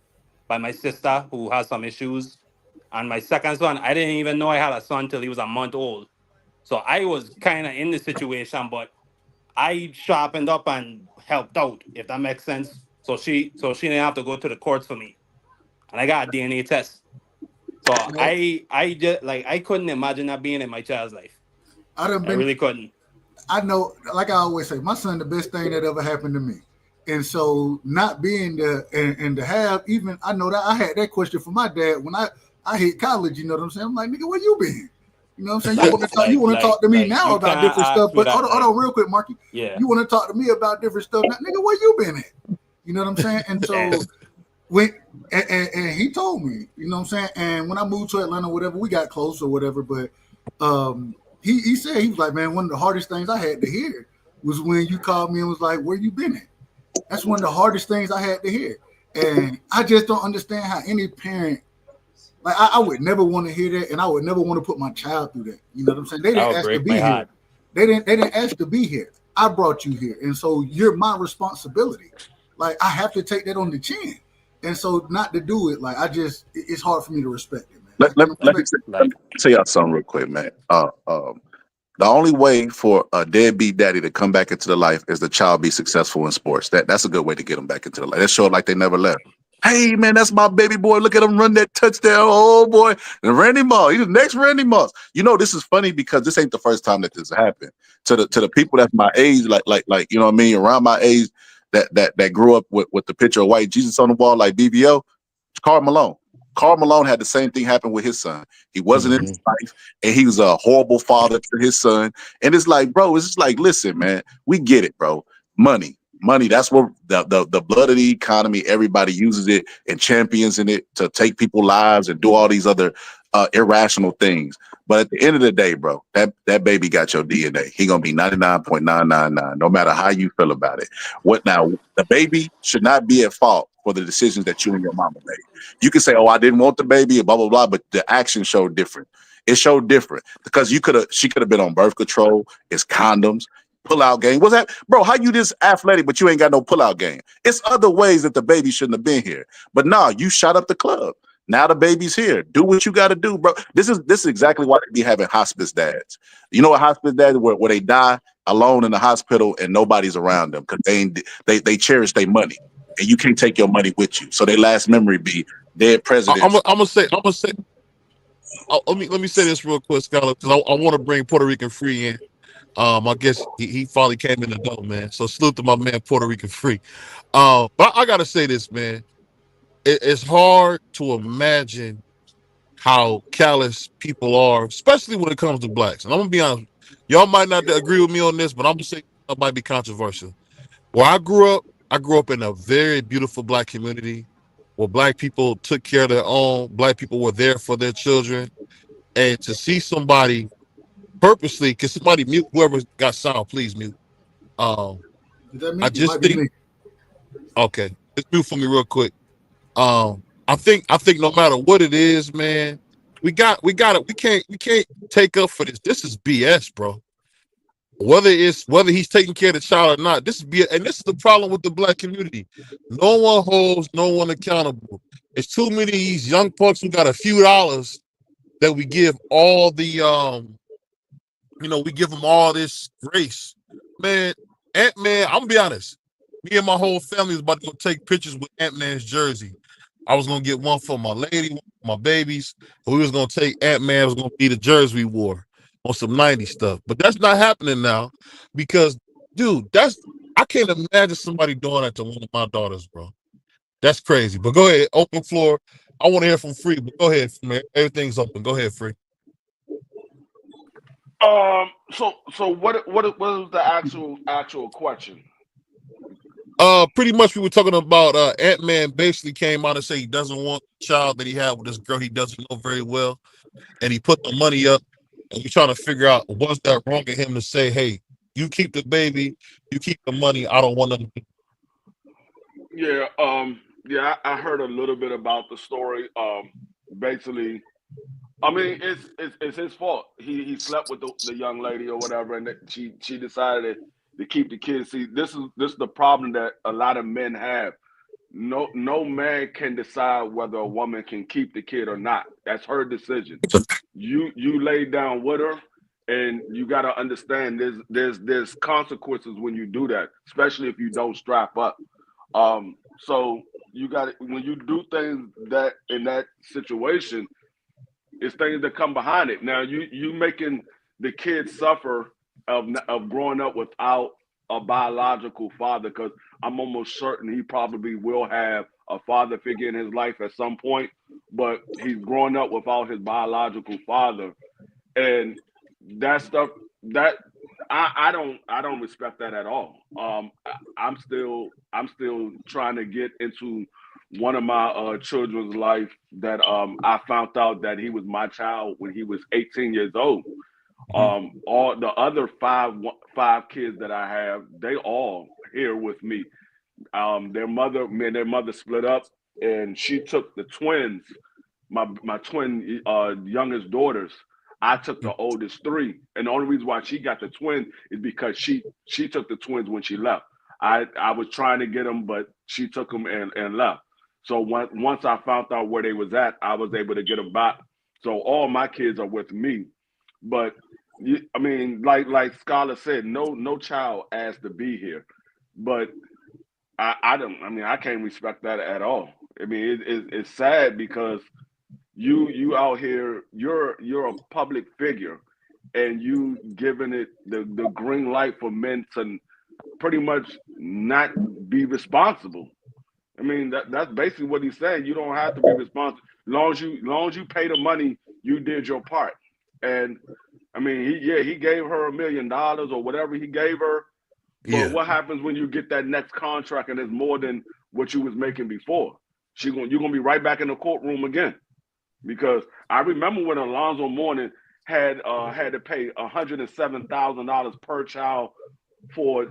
my sister who has some issues. And my second son, I didn't even know I had a son till he was a month old. So I was kind of in the situation, but I sharpened up and helped out, if that makes sense. So she didn't have to go to the courts for me, and I got a DNA test. So I just like I couldn't imagine that being in my child's life. I really couldn't. I know, like I always say, my son the best thing that ever happened to me. And so not being there and to have even, I know that I had that question from my dad when I hit college, you know what I'm saying? I'm like, nigga, where you been? You know what I'm saying? You want to talk to me now about different stuff, but hold on real quick, Marky. Yeah. You want to talk to me about different stuff. Now, nigga, where you been at? You know what I'm saying? And so and he told me, you know what I'm saying? And when I moved to Atlanta, whatever, we got close or whatever, but he said, he was like, man, one of the hardest things I had to hear was when you called me and was like, where you been at? That's one of the hardest things I had to hear. And I just don't understand how any parent, like I would never want to hear that, and I would never want to put my child through that. You know what I'm saying? They didn't ask to be here. They didn't ask to be here. I brought you here. And so you're my responsibility. Like I have to take that on the chin. And so not to do it, like it's hard for me to respect it, man. Let me tell y'all something real quick, man. The only way for a deadbeat daddy to come back into the life is the child be successful in sports. That's a good way to get them back into the life. That show like they never left. Hey man, that's my baby boy. Look at him run that touchdown. Oh boy. And Randy Moss, he's the next Randy Moss. You know, this is funny because this ain't the first time that this happened. To the people that's my age, like you know what I mean, around my age that grew up with the picture of white Jesus on the wall, like BVO, Karl Malone. Karl Malone had the same thing happen with his son. He wasn't in his life, and he was a horrible father to his son. And it's like, bro, it's just like, listen, man, we get it, bro. Money. That's what the blood of the economy. Everybody uses it and champions in it to take people's lives and do all these other irrational things. But at the end of the day, bro, that baby got your DNA. He gonna be 99.999, no matter how you feel about it. What now? The baby should not be at fault for the decisions that you and your mama made. You can say, "Oh, I didn't want the baby," and blah blah blah, but the action showed different. It showed different because she could have been on birth control. It's condoms. Pull-out game. What's that? Bro, how you this athletic, but you ain't got no pull-out game? It's other ways that the baby shouldn't have been here. But nah, you shot up the club. Now the baby's here. Do what you got to do, bro. This is exactly why they be having hospice dads. You know what hospice dads where they die alone in the hospital and nobody's around them because they cherish their money and you can't take your money with you. So their last memory be dead president. I'm gonna say. Let me say this real quick, Scholar, because I want to bring Puerto Rican Free in. I guess he finally came in the door, man. So salute to my man Puerto Rican Free. But I gotta say this, man. it's hard to imagine how callous people are, especially when it comes to blacks. And I'm gonna be honest, y'all might not agree with me on this, but I'm gonna say it might be controversial. Where I grew up in a very beautiful black community where black people took care of their own, black people were there for their children. And to see somebody purposely, can somebody mute whoever got sound, please mute. Is that me? I It might just be think, me. okay, just mute for me real quick. I think no matter what it is, man, we got it. We can't take up for this. This is BS, bro. Whether he's taking care of the child or not, this is BS, and this is the problem with the black community. No one holds no one accountable. It's too many of these young folks who got a few dollars that we give all the we give them all this grace. Man, Ant-Man, I'm gonna be honest. Me and my whole family was about to go take pictures with Ant-Man's jersey. I was gonna get one for my lady, one for my babies. We was gonna take Ant-Man, was gonna be the jersey we wore on some 90s stuff. But that's not happening now because, dude, I can't imagine somebody doing that to one of my daughters, bro. That's crazy. But go ahead, open floor. I want to hear from Free, but go ahead, man. Everything's open. Go ahead, Free. So what was the actual question? Pretty much we were talking about Ant-Man basically came out and said he doesn't want the child that he had with this girl he doesn't know very well, and he put the money up, and we're trying to figure out was that wrong of him to say, hey, you keep the baby, you keep the money, I don't want nothing. Yeah, I heard a little bit about the story. Basically, I mean, it's his fault. He slept with the young lady or whatever, and she decided to keep the kids. See, this is the problem that a lot of men have. No man can decide whether a woman can keep the kid or not. That's her decision. You lay down with her, and you got to understand there's consequences when you do that, especially if you don't strap up. So you got when you do things that in that situation, it's things that come behind it. Now you making the kids suffer of growing up without a biological father, because I'm almost certain he probably will have a father figure in his life at some point, but he's growing up without his biological father, and that stuff that I don't respect that at all. I'm still trying to get into one of my children's life that I found out that he was my child when he was 18 years old. All the other five kids that I have, they all here with me. Me and their mother split up, and she took the twins, my twin youngest daughters. I took the oldest three, and the only reason why she got the twin is because she took the twins when she left. I was trying to get them, but she took them and left. So once I found out where they was at, I was able to get them back. So all my kids are with me, but I mean, like Scholar said, no child asked to be here, but I don't. I mean, I can't respect that at all. I mean, it's sad because you out here, you're a public figure, and you giving it the green light for men to pretty much not be responsible. I mean, that's basically what he's saying. You don't have to be responsible. Long as you pay the money, you did your part. And I mean, he gave her $1 million or whatever he gave her. But Yeah. what happens when you get that next contract and it's more than what you was making before? You're gonna be right back in the courtroom again. Because I remember when Alonzo Mourning had to pay $107,000 per child for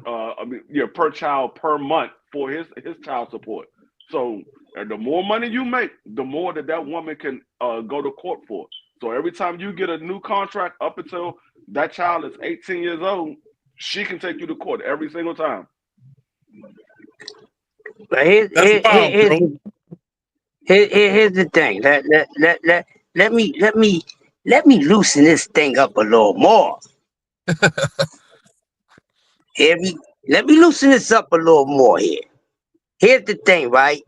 per child per month for his child support. So the more money you make, the more that woman can go to court for. So every time you get a new contract up until that child is 18 years old, she can take you to court every single time. But That's wild, bro. here's the thing. Let me loosen this thing up a little more. Let me loosen this up a little more here. Here's the thing, right?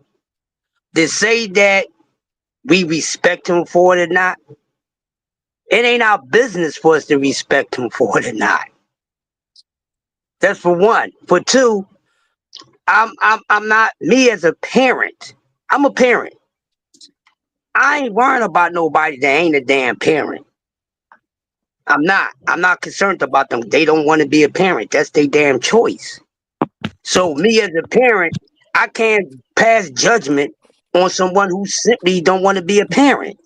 To say that we respect him for it or not, it ain't our business for us to respect him for it or not. That's for one. For two, I'm not me as a parent. I'm a parent. I ain't worrying about nobody that ain't a damn parent. I'm not. I'm not concerned about them. They don't want to be a parent. That's their damn choice. So me as a parent, I can't pass judgment on someone who simply don't want to be a parent.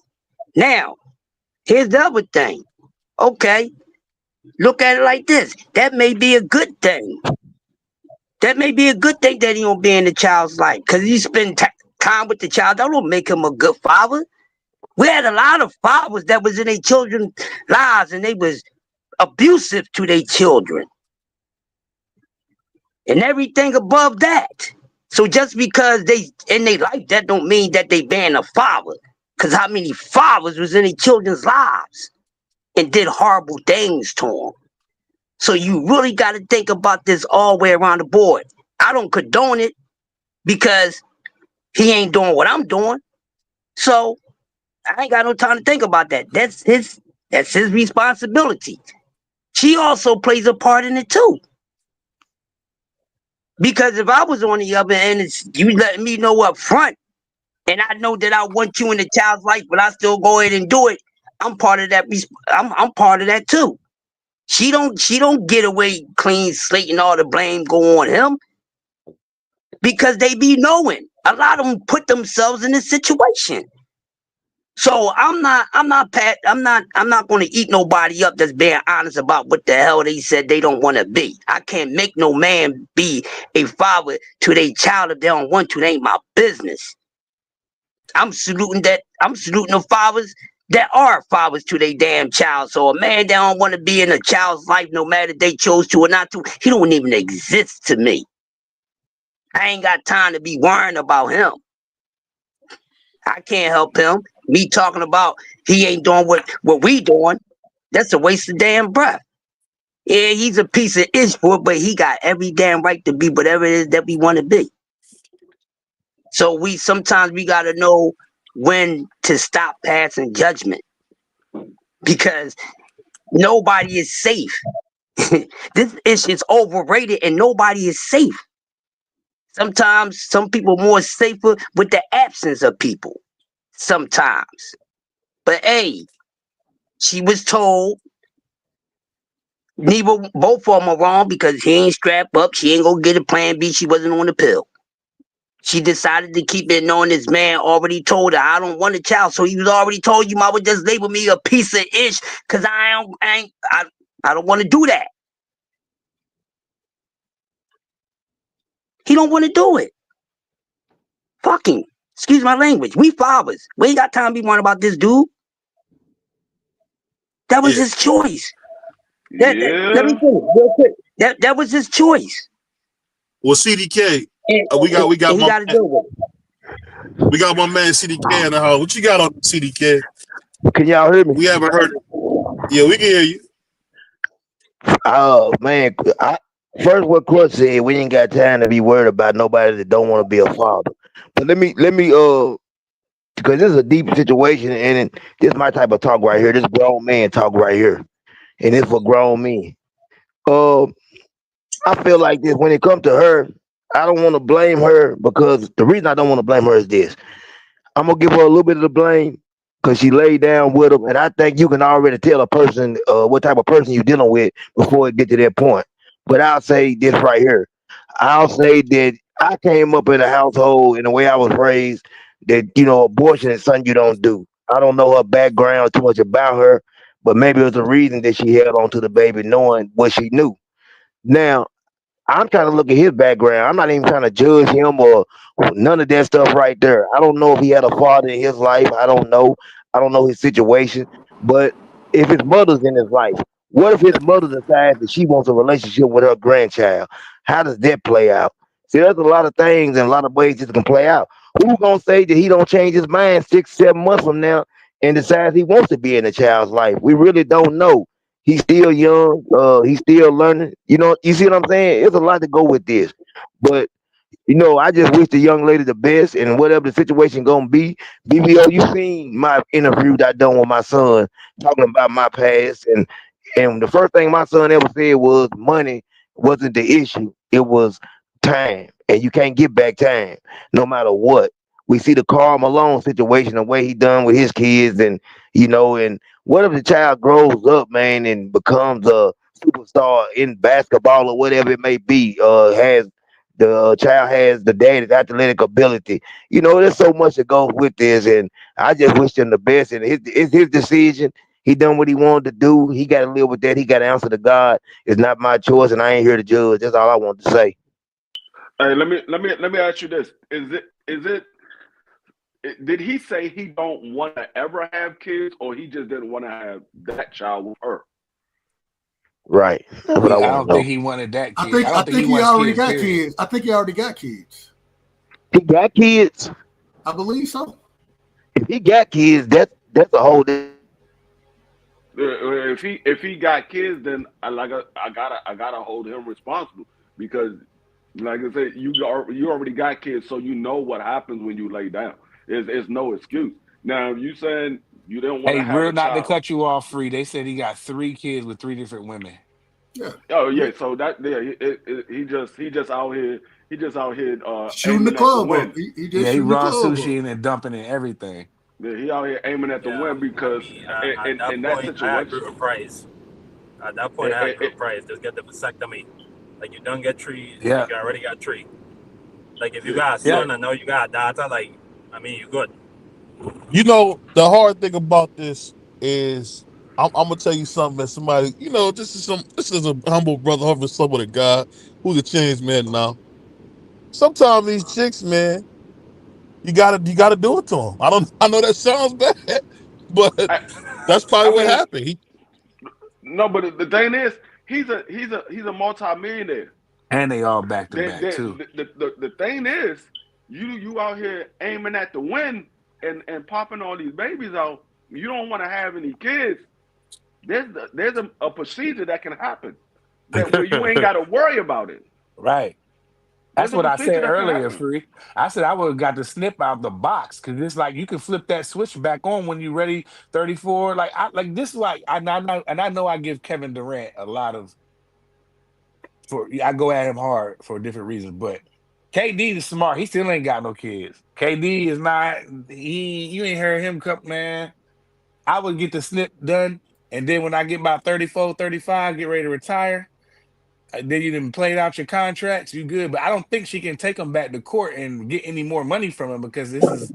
Now, here's the other thing. Okay, look at it like this. That may be a good thing. That may be a good thing that he don't be in the child's life. Because he spend time with the child. That don't make him a good father. We had a lot of fathers that was in their children's lives and they was abusive to their children. And everything above that. So just because they in their life, that don't mean that they being a father. Because how many fathers was in their children's lives and did horrible things to them? So you really got to think about this all the way around the board. I don't condone it because he ain't doing what I'm doing. So I ain't got no time to think about that. That's his responsibility. She also plays a part in it too. Because if I was on the other end, it's you letting me know up front, and I know that I want you in the child's life, but I still go ahead and do it. I'm part of that. I'm part of that too. She don't get away clean slate and all the blame go on him because they be knowing. A lot of them put themselves in this situation. So I'm not going to eat nobody up that's being honest about what the hell they said they don't want to be. I can't make no man be a father to their child if they don't want to. It ain't my business. I'm saluting the fathers that are fathers to their damn child. So a man that don't want to be in a child's life, no matter if they chose to or not to, he don't even exist to me. I ain't got time to be worrying about him. I can't help him. Me talking about he ain't doing what we doing, that's a waste of damn breath. Yeah, he's a piece of ish for it, but he got every damn right to be whatever it is that we want to be. So sometimes we got to know when to stop passing judgment because nobody is safe. This issue is overrated and nobody is safe. Sometimes some people are more safer with the absence of people. Sometimes. But hey, she was told both of them are wrong because he ain't strapped up. She ain't gonna get a plan B. She wasn't on the pill. She decided to keep it knowing this man already told her, I don't want a child. So he was already told you might would just label me a piece of ish because I don't want to do that. He don't want to do it. Fucking, excuse my language. We fathers. We ain't got time to be worrying about this dude. That was his choice. Let me finish real quick. That was his choice. Well, CDK, we got my man CDK in the house. What you got on CDK? Can y'all hear me? We haven't heard it. Yeah, we can hear you. Oh man, first what Clutch said, we ain't got time to be worried about nobody that don't want to be a father. But let me because this is a deep situation and this is my type of talk right here. This grown man talk right here, and it's for grown men. I feel like this when it comes to her. I don't want to blame her because the reason I don't want to blame her is this. I'm gonna give her a little bit of the blame because she laid down with him, and I think you can already tell a person what type of person you're dealing with before it get to that point. But I'll say this right here. I'll say that I came up in a household in the way I was raised that abortion is something you don't do. I don't know her background too much about her, but maybe it was a reason that she held on to the baby knowing what she knew. Now I'm trying to look at his background. I'm not even trying to judge him or none of that stuff right there. I don't know if he had a father in his life. I don't know. I don't know his situation. But if his mother's in his life, what if his mother decides that she wants a relationship with her grandchild? How does that play out? See, there's a lot of things and a lot of ways this can play out. Who's gonna say that he don't change his mind 6, 7 months from now and decides he wants to be in the child's life? We really don't know. He's still young. He's still learning. You see what I'm saying? There's a lot to go with this. But I just wish the young lady the best and whatever the situation gonna be. BVO, you seen my interview that I done with my son talking about my past and the first thing my son ever said was money wasn't the issue. It was time. And you can't get back time no matter what. We see the Karl Malone situation, the way he done with his kids, and and what if the child grows up, man, and becomes a superstar in basketball or whatever it may be? Has the child has the daddy's athletic ability? There's so much that goes with this, and I just wish him the best. And it's his decision. He done what he wanted to do. He got to live with that. He got to answer to God. It's not my choice, and I ain't here to judge. That's all I want to say. Hey, let me ask you this: did he say he don't want to ever have kids, or he just didn't want to have that child with her? Right. That's what I I want don't to know. think he wanted that I kid. think I I don't think he think he wants already kids. got Period. kids. I think he already got kids. He got kids. I believe so. If he got kids, that's a whole. If he got kids, then I gotta hold him responsible because, like I said, you already got kids, so you know what happens when you lay down. It's no excuse. Now, if you saying you didn't want Hey, to have real a not to child. cut you off, free. They said he got 3 kids with 3 different women. Yeah. Oh yeah, so that he just out here Shooting the aiming at the club up. win. He Yeah, just he shooting the raw club up. sushi and then dumping in everything. Yeah, he out here aiming at the Yeah, win I because mean, at that in that point, I agree situation, with Price. At that point, I it, agree with Price. Just get the vasectomy. Like, you don't get 3, Yeah. like, you already got 3. Like, if you got a Yeah. son and now you got a daughter, like, I mean, you good. The hard thing about this is I'm gonna tell you something as somebody, this is a humble brother, humble son with a guy who's a changed man now. Sometimes these chicks, man, you gotta do it to them. I know that sounds bad, but I, that's probably I what mean, happened. no, but the thing is, he's a multi-millionaire. And they all back to The, back too. the thing is, you out here aiming at the win and popping all these babies out. You don't want to have any kids. There's a procedure that can happen that where you ain't got to worry about it. Right. There's That's a what I procedure said that can earlier, happen. Free. I said I would have got the snip out the box because it's like you can flip that switch back on when you're ready, 34. Like this, like I know I give Kevin Durant a lot of I go at him hard for different reasons, but KD is smart. He still ain't got no kids. KD is not. You ain't heard him man. I would get the snip done, and then when I get about 34, 35, get ready to retire. Then you didn't played out your contracts, you good. But I don't think she can take him back to court and get any more money from him because this is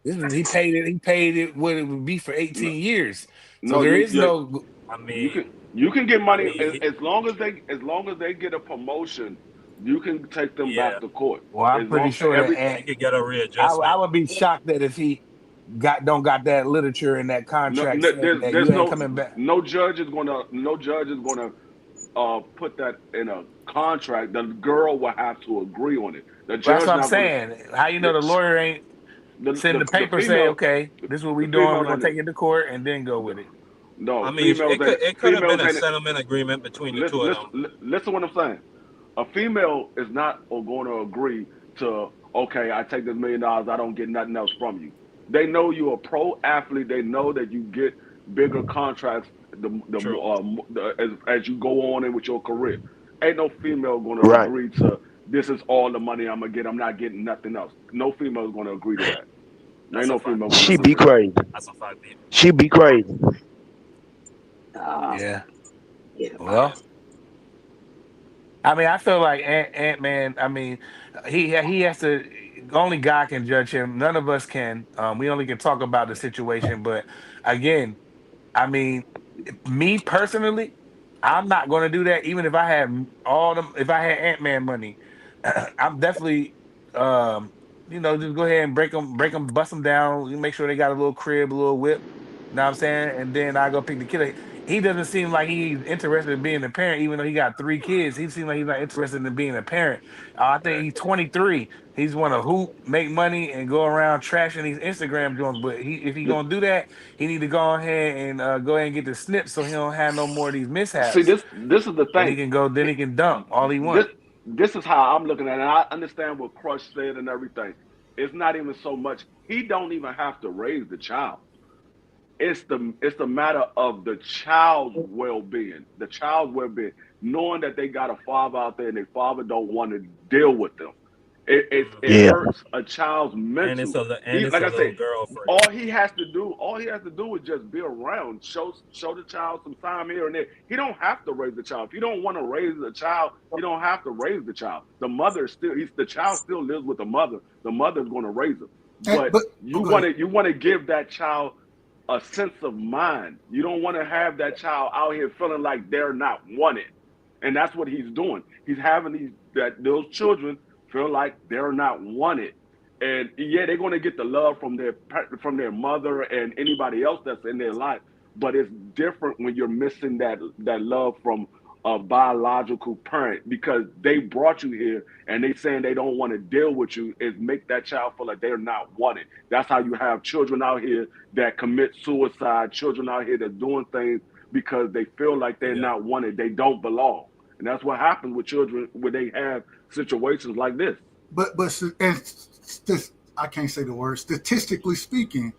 he paid it what it would be for No, 18 years. So no, there is no I you mean, can you can get I money mean, as long as they get a promotion. You can take them yeah, back to court. well, I'm As pretty long sure that every he could get a I readjustment. would be shocked that if he don't got that literature in that no, contract no saying that there's you ain't coming back. no judge is gonna put that in a contract. The girl will have to agree on it. The Well, that's judge what I'm not gonna saying. How you know the the lawyer ain't send the the paper say, female okay, this is what we the doing, we're female gonna ain't take it to court and then go with it. no I mean, it could have been females a ain't settlement agreement between the listen two of them. listen what I'm saying. A female is not going to agree to, okay, I take this $1 million, I don't get nothing else from you. They know you're a pro athlete. They know that you get bigger contracts True. as you go on in with your career. Ain't no female going to Right. agree to this is all the money I'm gonna get. I'm not getting nothing else. No female is going to agree to that. There ain't That's a no fact. female going to She That's a agree be to that. fact. crazy. That's a fact, babe. She be crazy. Uh, Yeah. yeah, Well, I mean, I feel like Ant Man. I mean, he has to. Only God can judge him. None of us can. We only can talk about the situation. But again, I mean, me personally, I'm not going to do that. Even if I had if I had Ant Man money, I'm definitely, um, just go ahead and break them, bust them down. You make sure they got a little crib, a little whip. You know what I'm saying? And then I go pick the kid up. He doesn't seem like he's interested in being a parent, even though he got 3 kids. He seems like he's not interested in being a parent. I think he's 23. He's want to hoop, make money, and go around trashing these Instagram joints. But if he gonna do that, he need to go ahead and go ahead and get the snip so he don't have no more of these See, mishaps. this is the Then he thing. can go. Then he can dump all he This want. this is how I'm looking at it. I understand what Crush said and everything. It's not even so much. He don't even have to raise the child. It's the matter of the child's well being. The child's well being, knowing that they got a father out there and their father don't want to deal with them. It Yeah. hurts a child's And it's mental. and it's Like a I little say, girl for you. all he has to do is just be around, show the child some time here and there. He don't have to raise the child. If you don't want to raise the child, you don't have to raise the child. The child still lives with the mother. The mother's going to raise him. But But you go want ahead. to give that child a sense of mind. You don't want to have that child out here feeling like they're not wanted. And that's what he's doing. He's having those children feel like they're not wanted. And yeah, they're going to get the love from their mother and anybody else that's in their life, but it's different when you're missing that love from a biological parent, because they brought you here and they saying they don't want to deal with you, is make that child feel like they're not wanted. That's how you have children out here that commit suicide, children out here that doing things because they feel like they're Yeah. not wanted, they don't belong. And that's what happens with children when they have situations like this. I can't say the word. Statistically speaking,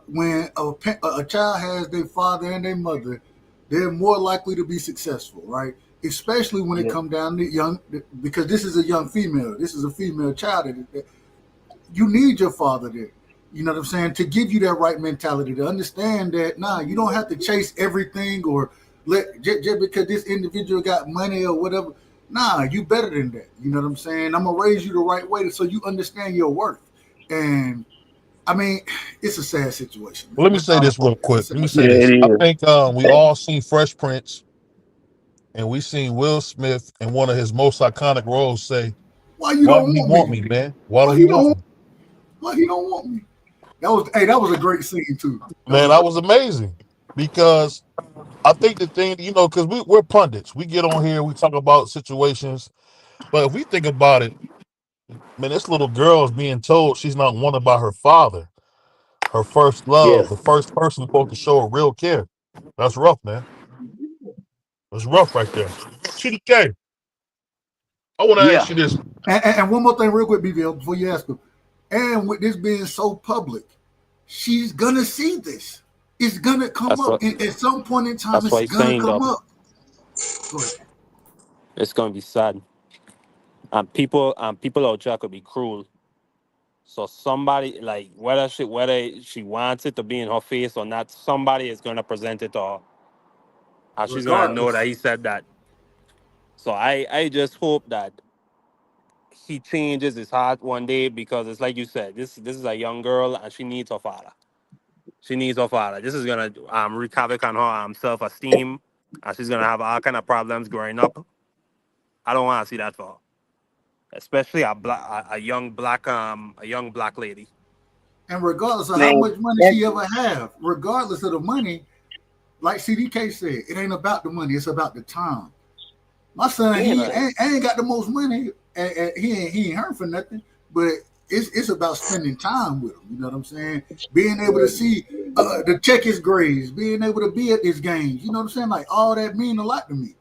when a child has their father and their mother, they're more likely to be successful, right? Especially when it comes down to young, because this is a young female. This is a female child. You need your father there. You know what I'm saying? To give you that right mentality, to understand that, you don't have to chase everything or just because this individual got money or whatever. You better than that. You know what I'm saying? I'm going to raise you the right way so you understand your worth. And I mean, it's a sad situation. Well, let me That's say all. this real quick. Let me say Yeah, this. it I is. think we all seen Fresh Prince, and we seen Will Smith in one of his most iconic roles say, Why you "Why don't do he want want me? me, man? Why Why do he he want don't? me?" Why he don't want me? That was a great scene too. Man, that was amazing because I think the thing, because we're pundits. We get on here, we talk about situations, but if we think about it, man, this little girl is being told she's not wanted by her father, her first Yeah. love, the first person supposed to show her real care. That's rough, man. That's rough right there. CDK, I want to Yeah. ask you this. And one more thing, real quick, BVL, before you ask him. And with this being so public, she's gonna see this. It's gonna come That's up. what And at some point in time, that's it's why he's gonna saying come though. up. Go ahead. It's gonna be sad. And people out there could be cruel. So somebody like whether she wants it to be in her face or not, somebody is gonna present it to her. And she's gonna know that Regardless. he said that. So I just hope that he changes his heart one day, because it's like you said, this is a young girl and she needs her father. She needs her father. This is gonna wreak havoc on her self esteem, and she's gonna have all kind of problems growing up. I don't want to see that for her, especially a young black lady. And regardless of how Man, much money that, she ever have, regardless of the money, like CDK said, it ain't about the money, it's about the time. My son, yeah, he man. ain't got the most money, and he ain't hurting for nothing. But it's about spending time with him. You know what I'm saying? Being able to see to check his grades, being able to be at his games. You know what I'm saying? Like all that mean a lot to me,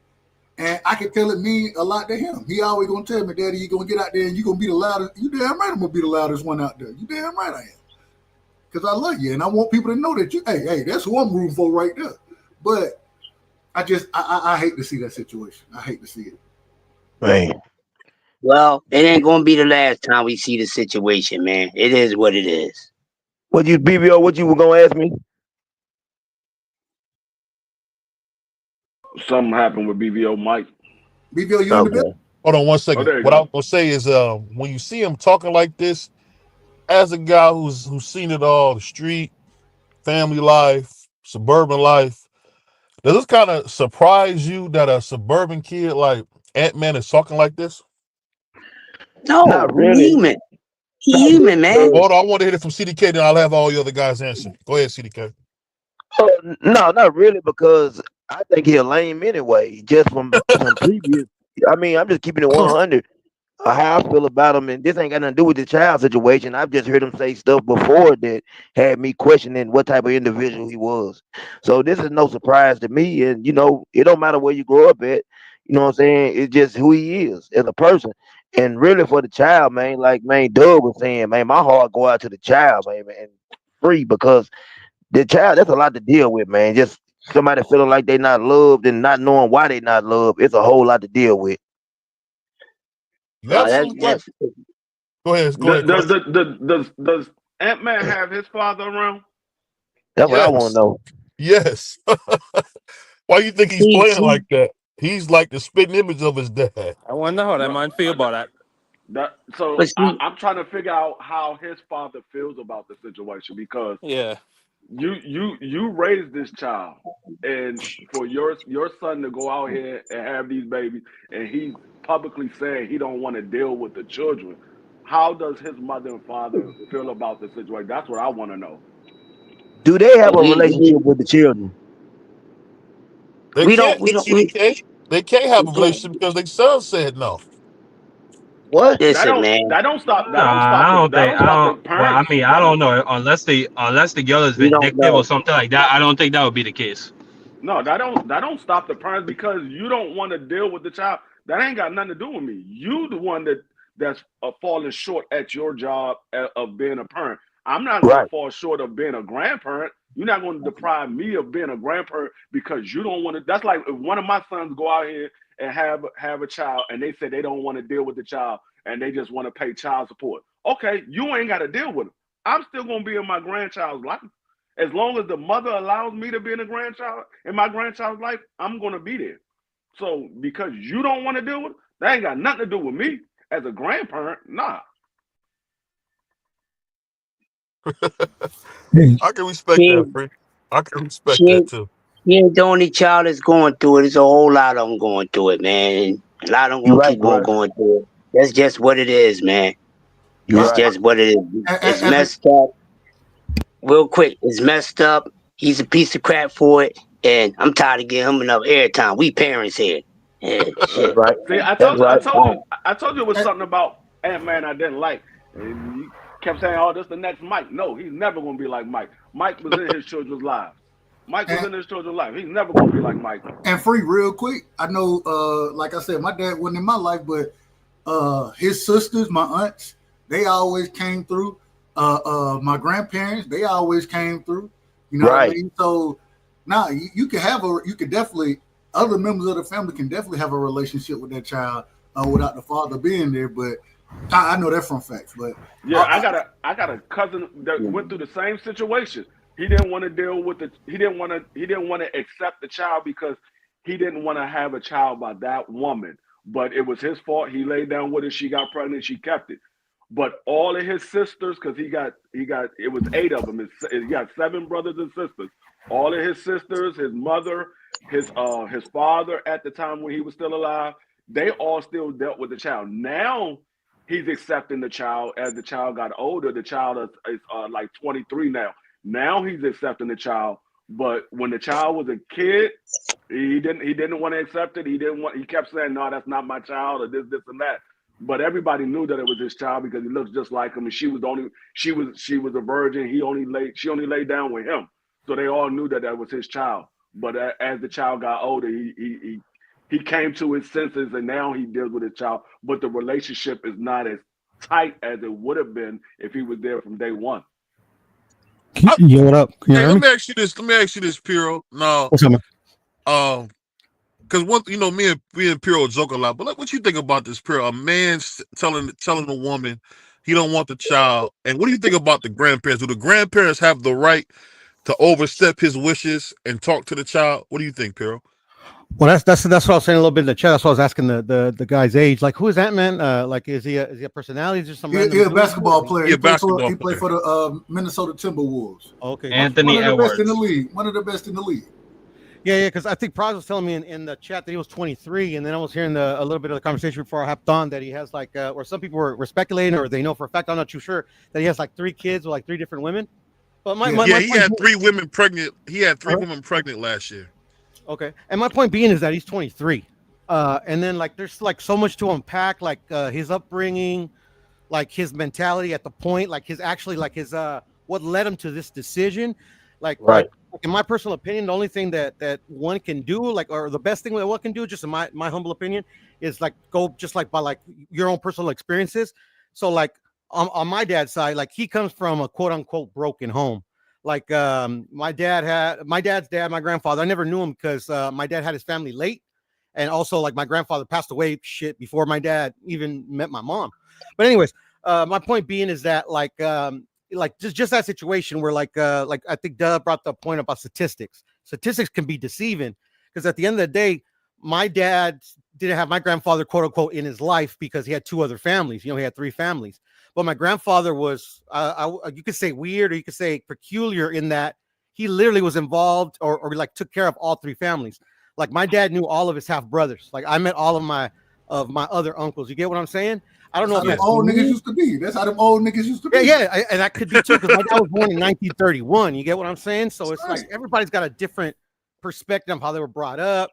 and I can tell it mean a lot to him. He always gonna tell me, "Daddy, you gonna get out there and you gonna be the loudest." You damn right, I'm gonna be the loudest one out there. You damn right I am, because I love you and I want people to know that hey, that's who I'm rooting for right there. But I hate to see that situation. I hate to see it. Man. Well, it ain't gonna be the last time we see the situation, man. It is what it is. What you BBO? What you were gonna ask me? Something happened with BVO Mike. BVO, you in the Okay. building? Hold on one Oh, second. there you What I go. was gonna say is, when you see him talking like this, as a guy who's seen it all, the street, family life, suburban life, does this kind of surprise you that a suburban kid like Ant-Man is talking like this? No, Not he really. human. Not He really human, man. because Hold on, I want to hit it from CDK, then I'll have all the other guys answer. Go ahead, CDK. no, not really because I think he a lame anyway. Just from previous. I mean, I'm just keeping it 100. How I feel about him, and this ain't got nothing to do with the child situation. I've just heard him say stuff before that had me questioning what type of individual he was. So this is no surprise to me, and it don't matter where you grow up at. You know what I'm saying? It's just who he is as a person. And really for the child, man, like man, Doug was saying, man, my heart go out to the child, man, and free because the child, that's a lot to deal with, man. Just somebody feeling like they not loved and not knowing why they not loved. It's a whole lot to deal with. Absolutely right. Go ahead, Does Chris. does Ant-Man have his father around? That's what I want to know. Yes. Why you think he's playing like that? He's like the spitting image of his dad. I wonder how that man feel about that. So I'm trying to figure out how his father feels about the situation, because you raised this child, and for your son to go out here and have these babies, and he's publicly saying he don't want to deal with the children. How does his mother and father feel about the situation? That's what I want to know. Do they have a relationship with the children? They can't have a relationship because their son said no. What? That don't stop the Well, I parents. mean, I don't know unless the girl is vindictive or something like that. I don't think that would be the case. No, that don't stop the parents because you don't want to deal with the child. That ain't got nothing to do with me. You the one that's falling short at your job of being a parent. I'm not going to fall short of being a grandparent. You're not going to deprive me of being a grandparent because you don't want to. That's like if one of my sons go out here and have a child and they say they don't want to deal with the child and they just want to pay child support. Okay, you ain't got to deal with them. I'm still going to be in my grandchild's life. As long as the mother allows me to be in my grandchild's life, I'm going to be there. So because you don't want to deal with it, that ain't got nothing to do with me as a grandparent. Nah. I can respect that, Frank. I can respect that too. He ain't the only child that's going through it. There's a whole lot of them going through it, man. A lot of them gonna keep on going through it. That's just what it is, man. That's just what it is. It's messed up. Real quick, it's messed up. He's a piece of crap for it, and I'm tired of giving him enough airtime. We parents here. Yeah, shit. Right. See, I told you it was something about Ant-Man I didn't like. And you kept saying, "Oh, this the next Mike." No, he's never gonna be like Mike. Mike was in his children's lives. He's never gonna be like Mike. And free, real quick. I know, like I said, my dad wasn't in my life, but his sisters, my aunts, they always came through. My grandparents, they always came through. You know what I mean? So now you could definitely, other members of the family can definitely have a relationship with that child without the father being there. But I know that from facts. But yeah, I got a cousin that went through the same situation. He didn't want to deal with he didn't want to accept the child because he didn't want to have a child by that woman. But it was his fault. He laid down with her. She got pregnant. She kept it. But all of his sisters, because it was 8 of them. He got 7 brothers and sisters. All of his sisters, his mother, his father at the time when he was still alive, they all still dealt with the child. Now he's accepting the child. As the child got older, the child is like 23 now. Now he's accepting the child. But when the child was a kid, he didn't want to accept it. He kept saying, "No, that's not my child," or this and that. But everybody knew that it was his child because he looks just like him, and she was a virgin. She only laid down with him, so they all knew that was his child. But as the child got older, he came to his senses, and now he deals with his child. But the relationship is not as tight as it would have been if he was there from day one. Yo, what up? Can you hear Let me? me ask you this, Piro. No, What's up, man? Because me and Piro joke a lot, but what you think about this, Piro? A man telling a woman he don't want the child, and what do you think about the grandparents? Do the grandparents have the right to overstep his wishes and talk to the child? What do you think, Piro? Well, that's what I was saying a little bit in the chat. That's why I was asking the guy's age. Like, who is that man? Like, is he a personality? Is there some? He's a basketball player. He played for the Minnesota Timberwolves. Okay, Anthony Edwards. One of the best in the league. Yeah, because I think Praz was telling me in the chat that he was 23, and then I was hearing a little bit of the conversation before I hopped on that he has like, or some people were speculating, or they know for a fact, I'm not too sure, that he has like 3 kids with like 3 different women. But he had 3 women pregnant. He had 3 women pregnant last year. Okay, and my point being is that he's 23, and then like there's like so much to unpack, like his upbringing, like his mentality at the point, like his what led him to this decision, like in my personal opinion, the only thing that one can do, like, or the best thing that one can do, just in my humble opinion, is like go just like by like your own personal experiences. So like on my dad's side, like he comes from a quote unquote broken home. Like my dad's dad, my grandfather, I never knew him because my dad had his family late, And also, like, my grandfather passed away before my dad even met my mom. But anyways, my point being is that like just that situation where like I think Dub brought the point about statistics. Statistics can be deceiving because at the end of the day, my dad didn't have my grandfather, quote unquote, in his life because he had two other families. He had three families. But my grandfather was, you could say weird, or you could say peculiar in that he literally was involved or like took care of all three families. Like my dad knew all of his half brothers. Like I met all of my other uncles. You get what I'm saying? I don't know if that's old niggas used to be. That's how them old niggas used to be. Yeah, and that could be too because my dad was born in 1931. You get what I'm saying? So it's like everybody's got a different perspective of how they were brought up.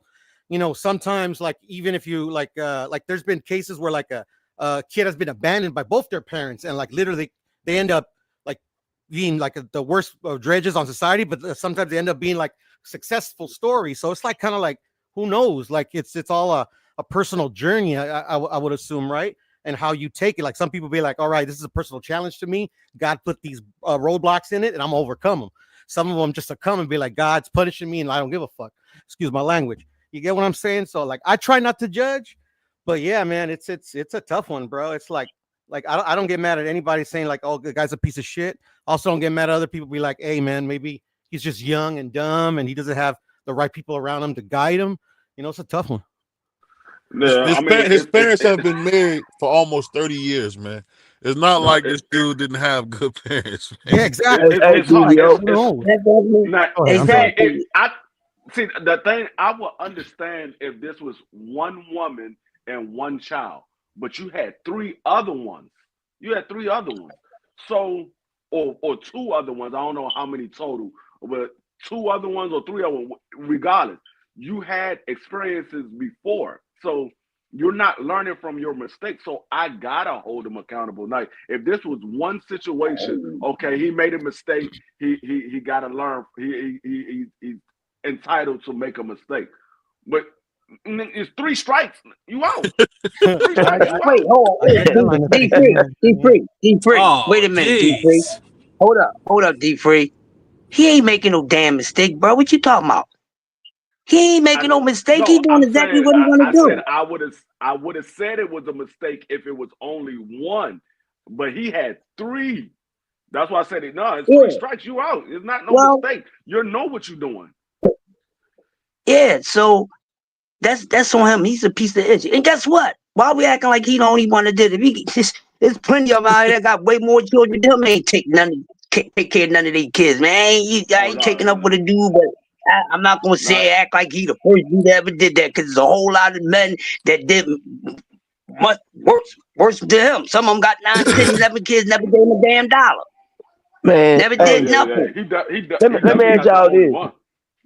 Sometimes like even if you like there's been cases where like a kid has been abandoned by both their parents and like literally they end up like being like the worst dredges on society, but sometimes they end up being like successful stories. So it's like kind of like who knows? Like it's all a personal journey. I would assume, right? And how you take it. Like some people be like, all right, this is a personal challenge to me. God put these roadblocks in it and I'm gonna overcome them. Some of them just succumb and be like, God's punishing me and I don't give a fuck. Excuse my language. You get what I'm saying? So like I try not to judge, but yeah, man, it's a tough one, bro. It's like I don't get mad at anybody saying like, oh, the guy's a piece of shit. Also don't get mad at other people be like, hey man, maybe he's just young and dumb and he doesn't have the right people around him to guide him. It's a tough one. Yeah, His parents have been married for almost 30 years, man. It's not like this dude didn't have good parents. Man. Yeah, exactly. It's hard. Exactly. See, the thing, I would understand if this was one woman and one child, but you had three other ones. So, or two other ones. I don't know how many total, but two other ones or three other ones, regardless. You had experiences before. So you're not learning from your mistakes. So I gotta hold him accountable. Like if this was one situation, okay, he made a mistake. He gotta learn. He's entitled to make a mistake. But it's 3 strikes. You out. 3 strikes, you out. Wait, hold on. D-Free. Oh, Wait a minute, D-Free. Hold up, D-Free. He ain't making no damn mistake, bro. What you talking about? He ain't making no mistake. He doing exactly what he want to do. I would have said it was a mistake if it was only one, but he had 3. That's why I said it. No, it's 3 strikes. You out. It's not no mistake. You know what you're doing. Yeah, so that's on him. He's a piece of shit. And guess what? Why are we acting like he the only one that did it? There's plenty of them out there that got way more children than him. Ain't take care of none of these kids, man. I ain't taking up with a dude, but I'm not gonna say act like he the first dude that ever did that because there's a whole lot of men that did much worse than him. Some of them got 9, 10, 11 kids, never gave him a damn dollar. Man, never did nothing. Let me ask y'all this.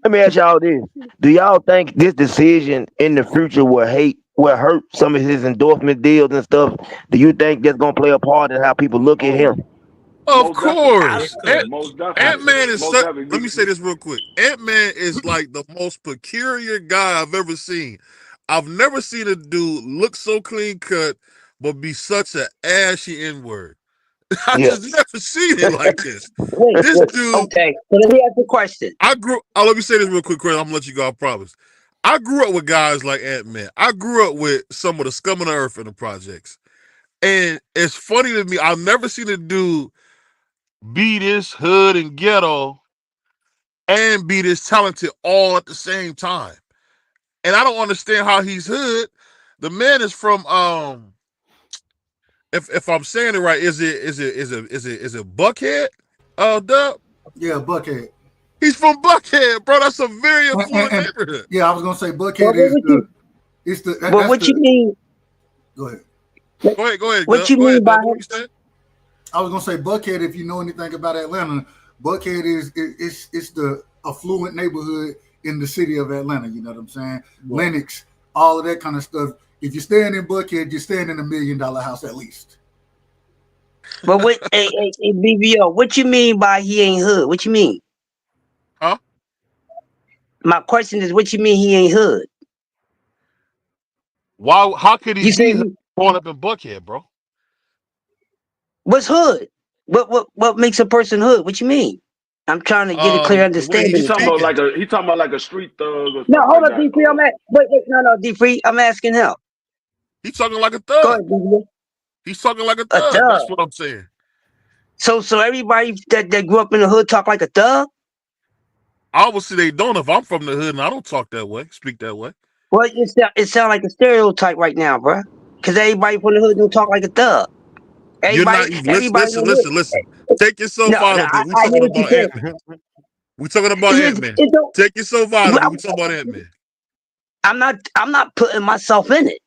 Let me ask y'all this. Do y'all think this decision in the future will hurt some of his endorsement deals and stuff? Do you think that's gonna play a part in how people look at him? Of course. Ant-Man is let me say this real quick. Ant-Man is like the most peculiar guy I've ever seen. I've never seen a dude look so clean cut but be such an ashy N-word. I just never seen it like this. This dude. Okay, so let me ask you a question. Let me say this real quick, Chris. I'm gonna let you go, I promise. I grew up with guys like Ant-Man. I grew up with some of the scum of the earth in the projects. And it's funny to me, I've never seen a dude be this hood and ghetto and be this talented all at the same time. And I don't understand how he's hood. The man is from if I'm saying it right, is it Buckhead? Dub? Yeah, Buckhead. He's from Buckhead, bro. That's a very affluent neighborhood. Yeah, I was gonna say Buckhead is the. But what you mean? Go ahead. Go ahead. What you mean by it? I was gonna say Buckhead. If you know anything about Atlanta, Buckhead is the affluent neighborhood in the city of Atlanta. You know what I'm saying? Lenox, all of that kind of stuff. If you're staying in Buckhead, you're staying in $1 million house at least. But what, hey, BVO, what you mean by he ain't hood? What you mean? Huh? My question is, what you mean he ain't hood? Why? How could he be born up in Buckhead, bro? What's hood? What makes a person hood? What you mean? I'm trying to get a clear The way He he's understanding. talking about speaking. like a street thug or No, something hold like up, that. D3. No, D3. I'm asking him. He's talking like a Go thug. ahead, D3. He's talking like a A thug. thug. That's what I'm saying. So everybody that grew up in the hood talk like a thug? Obviously, they don't. If I'm from the hood and I don't talk that way, speak that way. Well, it sound like a stereotype right now, bro. Because everybody from the hood don't talk like a thug. You're Everybody not. in the Listen. hood. Take yourself No, out of it. We I hear talking what you're about saying. Ant-Man. We talking about Ant-Man. It don't, Take yourself out of it. We talking about Ant-Man. I'm not putting myself in it.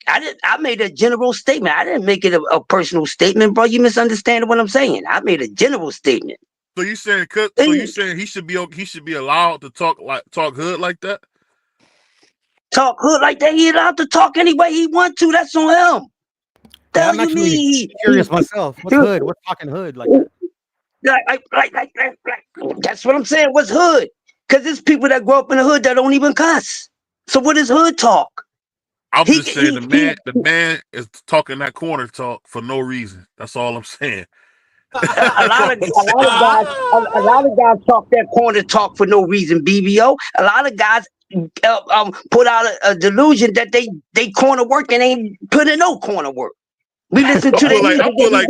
I made a general statement. I didn't make it a personal statement, bro. You misunderstand what I'm saying. I made a general statement. So you saying? So you saying he should be allowed to talk hood like that? Talk hood like that? He allowed to talk any way he want to. That's on him. The Yeah, hell I'm you actually mean? curious myself. What's hood? What's talking hood like that? Like, that's what I'm saying. What's hood? Because there's people that grow up in the hood that don't even cuss. So what is hood talk? I'm just saying the man is talking that corner talk for no reason. That's all I'm saying. A lot of guys talk that corner talk for no reason. BVO. A lot of guys put out a delusion that they corner work and ain't put in no corner work. We listen to I put like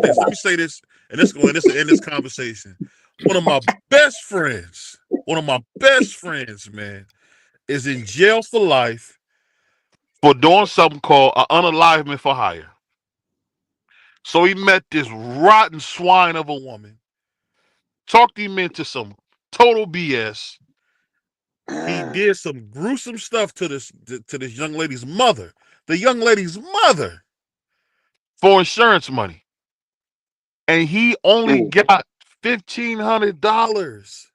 this. Let me say this, and this going to end this conversation. One of my best friends, man, is in jail for life for doing something called an unalivement for hire. So he met this rotten swine of a woman, talked him into some total BS. He did some gruesome stuff to this young lady's mother. The young lady's mother for insurance money. And he only got $1,500.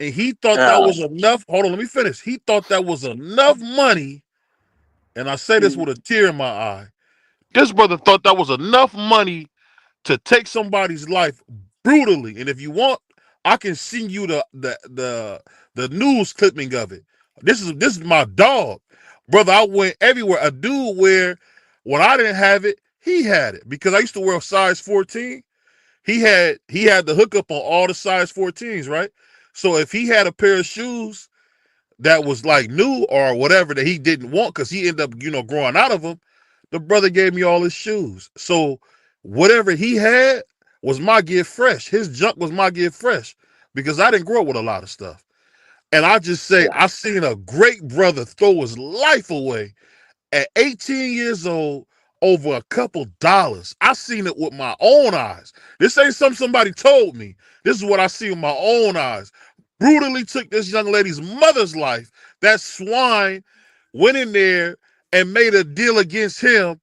And he thought that was enough. Hold on, let me finish. He thought that was enough money. And I say this with a tear in my eye. This brother thought that was enough money to take somebody's life brutally. And if you want, I can send you the news clipping of it. This is my dog. Brother, I went everywhere. A dude where when I didn't have it, he had it. Because I used to wear size 14. He had the hookup on all the size 14s, right? So if he had a pair of shoes that was like new or whatever that he didn't want because he ended up, growing out of them, the brother gave me all his shoes. So whatever he had was my gift fresh. His junk was my gift fresh because I didn't grow up with a lot of stuff. And I just say, I seen a great brother throw his life away at 18 years old over a couple dollars. I seen it with my own eyes. This ain't something somebody told me. This is what I see with my own eyes. Brutally took this young lady's mother's life. That swine went in there and made a deal against him,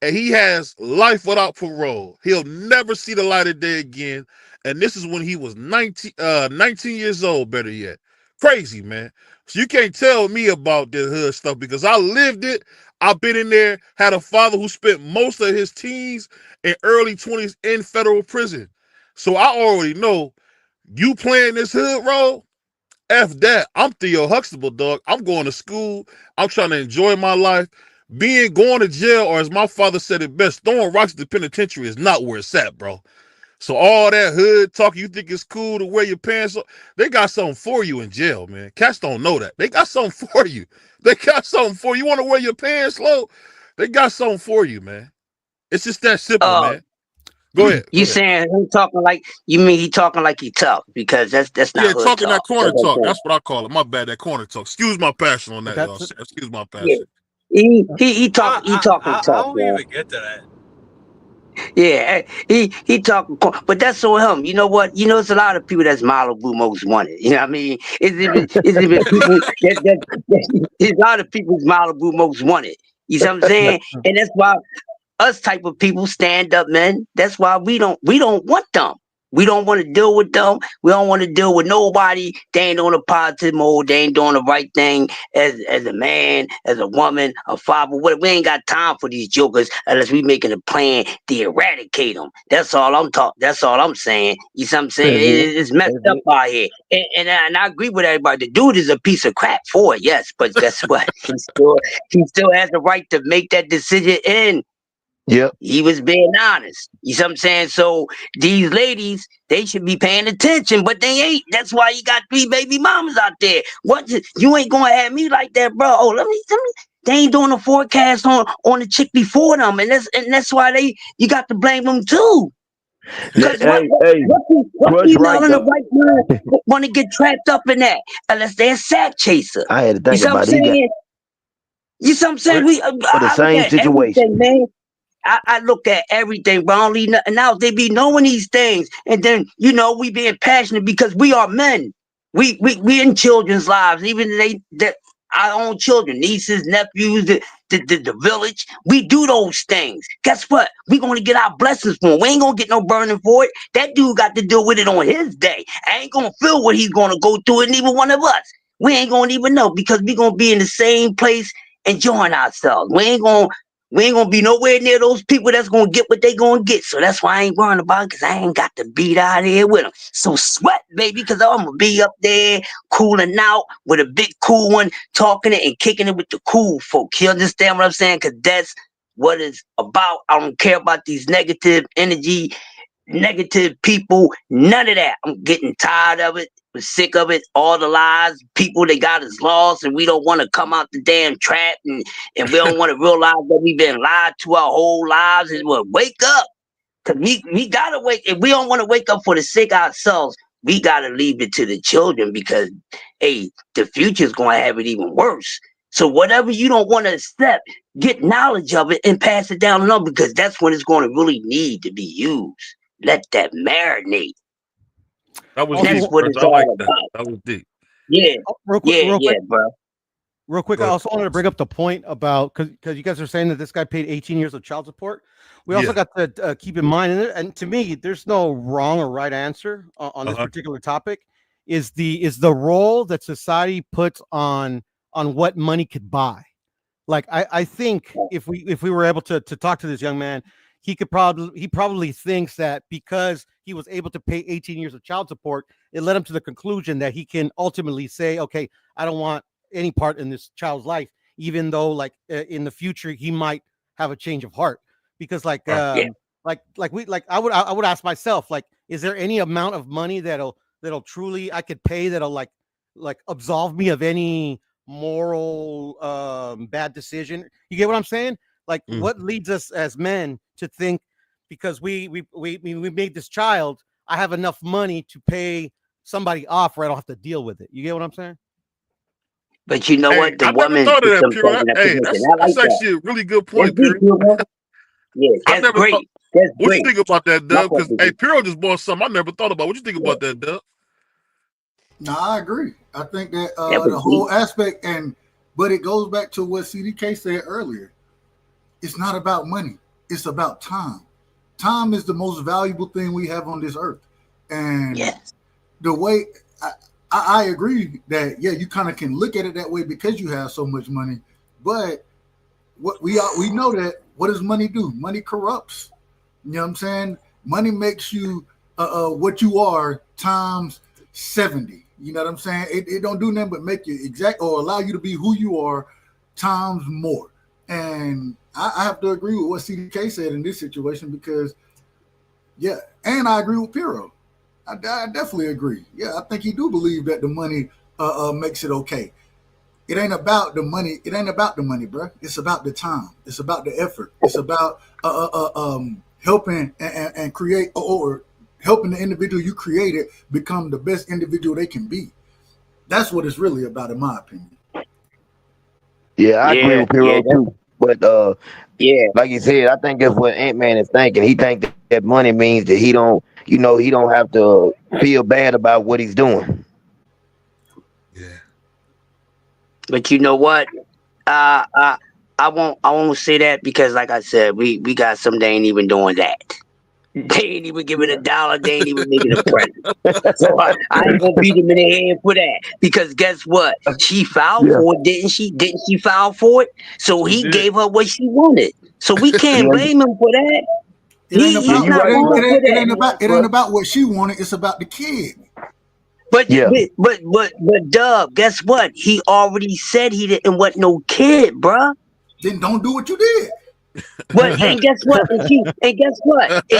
and he has life without parole. He'll never see the light of day again. And this is when he was 19 years old, better yet. Crazy, man. So you can't tell me about this hood stuff because I lived it. I've been in there, had a father who spent most of his teens and early 20s in federal prison. So I already know you playing this hood role, F that. I'm Theo Huxtable, dog. I'm going to school. I'm trying to enjoy my life. Going to jail, or as my father said it best, throwing rocks at the penitentiary is not where it's at, bro. So all that hood talk, you think it's cool to wear your pants up? They got something for you in jail, man. Cats don't know that. They got something for you. They got something for you. You want to wear your pants low? They got something for you, man. It's just that simple, man. Go ahead. You saying he talking like he talking like he tough because that's not hood talking talk. that corner talk. That's what I call it. My bad, that corner talk. Excuse my passion on that, y'all. Excuse my passion. Yeah. He talking tough. I don't even get to that. Yeah, he talking, but that's on him. You know what? It's a lot of people that's Malibu most wanted. You know what I mean? It's even people there's a lot of people's Malibu most wanted. You see what I'm saying? And that's why us type of people, stand up men, that's why we don't want them. We don't want to deal with them. We don't want to deal with nobody. They ain't on a positive mode. They ain't doing the right thing as a man, as a woman, a father. We ain't got time for these jokers unless we making a plan to eradicate them. That's all I'm talking. That's all I'm saying. You see what I'm saying? It's messed up out here. And I agree with everybody. The dude is a piece of crap for it, yes. But guess what? He still has the right to make that decision and Yep. He was being honest. You see what I'm saying? So these ladies, they should be paying attention, but they ain't. That's why you got 3 baby mamas out there. What you ain't gonna have me like that, bro? Oh, let me. They ain't doing a forecast on the chick before them, and that's why you got to blame them too. Because what female in the right mind want to get trapped up in that unless they're a sack chaser? I had to think you see about what I'm it. saying? You see what I'm saying? For the same situation, man. I look at everything, but I don't leave nothing out. They be knowing these things, and then we being passionate because we are men. We in children's lives, even that our own children, nieces, nephews, the village. We do those things. Guess what? We gonna get our blessings for him. We ain't gonna get no burning for it. That dude got to deal with it on his day. I ain't gonna feel what he's gonna go through, and neither one of us. We ain't gonna even know because we gonna be in the same place enjoying ourselves. We ain't gonna be nowhere near those people that's gonna get what they gonna get. So that's why I ain't worrying about it, because I ain't got to beat out here with them. So sweat, baby, because I'm gonna be up there cooling out with a big cool one, talking it and kicking it with the cool folk. You understand what I'm saying? Because that's what it's about. I don't care about these negative energy, negative people, none of that. I'm getting tired of it. We're sick of it. All the lies, people they got us lost, and we don't want to come out the damn trap, and we don't want to realize that we've been lied to our whole lives. And we'll wake up, because we gotta wake. If we don't want to wake up for the sick ourselves, we gotta leave it to the children, because the future's gonna have it even worse. So whatever you don't want to accept, get knowledge of it and pass it down to them, because that's when it's going to really need to be used. Let that marinate. That was That's deep. what it's I like all that. about. That was deep. Yeah. Real quick, bro. Real quick, I also wanted to bring up the point about, because you guys are saying that this guy paid 18 years of child support. We also got to keep in mind, and to me, there's no wrong or right answer on this particular topic. Is the role that society puts on what money could buy. Like I think if we were able to talk to this young man, he probably thinks that because he was able to pay 18 years of child support, it led him to the conclusion that he can ultimately say, okay, I don't want any part in this child's life, even though in the future he might have a change of heart. Because I would ask myself, is there any amount of money that'll truly I could pay that'll like absolve me of any moral bad decision? You get what I'm saying? What leads us as men to think because we made this child, I have enough money to pay somebody off where I don't have to deal with it. You get what I'm saying? But you know what? The woman. Thought of that, Pure. Hey, that's actually a really good point, Pure. Yeah, that's great. That's what great. you think about that, Dub? Because Pure just bought something I never thought about. What you think about that, Dub? No, I agree. I think that the whole aspect, but it goes back to what CDK said earlier. It's not about money. It's about time. Time is the most valuable thing we have on this earth. And the way I agree that, you kind of can look at it that way because you have so much money. But what we know that what does money do? Money corrupts. You know what I'm saying? Money makes you what you are times 70. You know what I'm saying? It don't do nothing but make you exact or allow you to be who you are times more. And I have to agree with what CDK said in this situation because, and I agree with Piro. I definitely agree. Yeah, I think he do believe that the money makes it okay. It ain't about the money. It ain't about the money, bro. It's about the time. It's about the effort. It's about helping and create or helping the individual you created become the best individual they can be. That's what it's really about, in my opinion. Yeah, I agree with Piro too. But like you said, I think that's what Ant-Man is thinking. He thinks that money means that he don't have to feel bad about what he's doing. But you know what? I won't say that because, like I said, we got some. They ain't even doing that. They ain't even giving $1. They ain't even making a present. So I ain't gonna beat them in the head for that. Because guess what? She filed for it, didn't she? Didn't she file for it? So he gave her what she wanted. So we can't blame him for that. It ain't about what she wanted. It's about the kid. But Dub, guess what? He already said he didn't want no kid, bruh. Then don't do what you did. But and guess what? And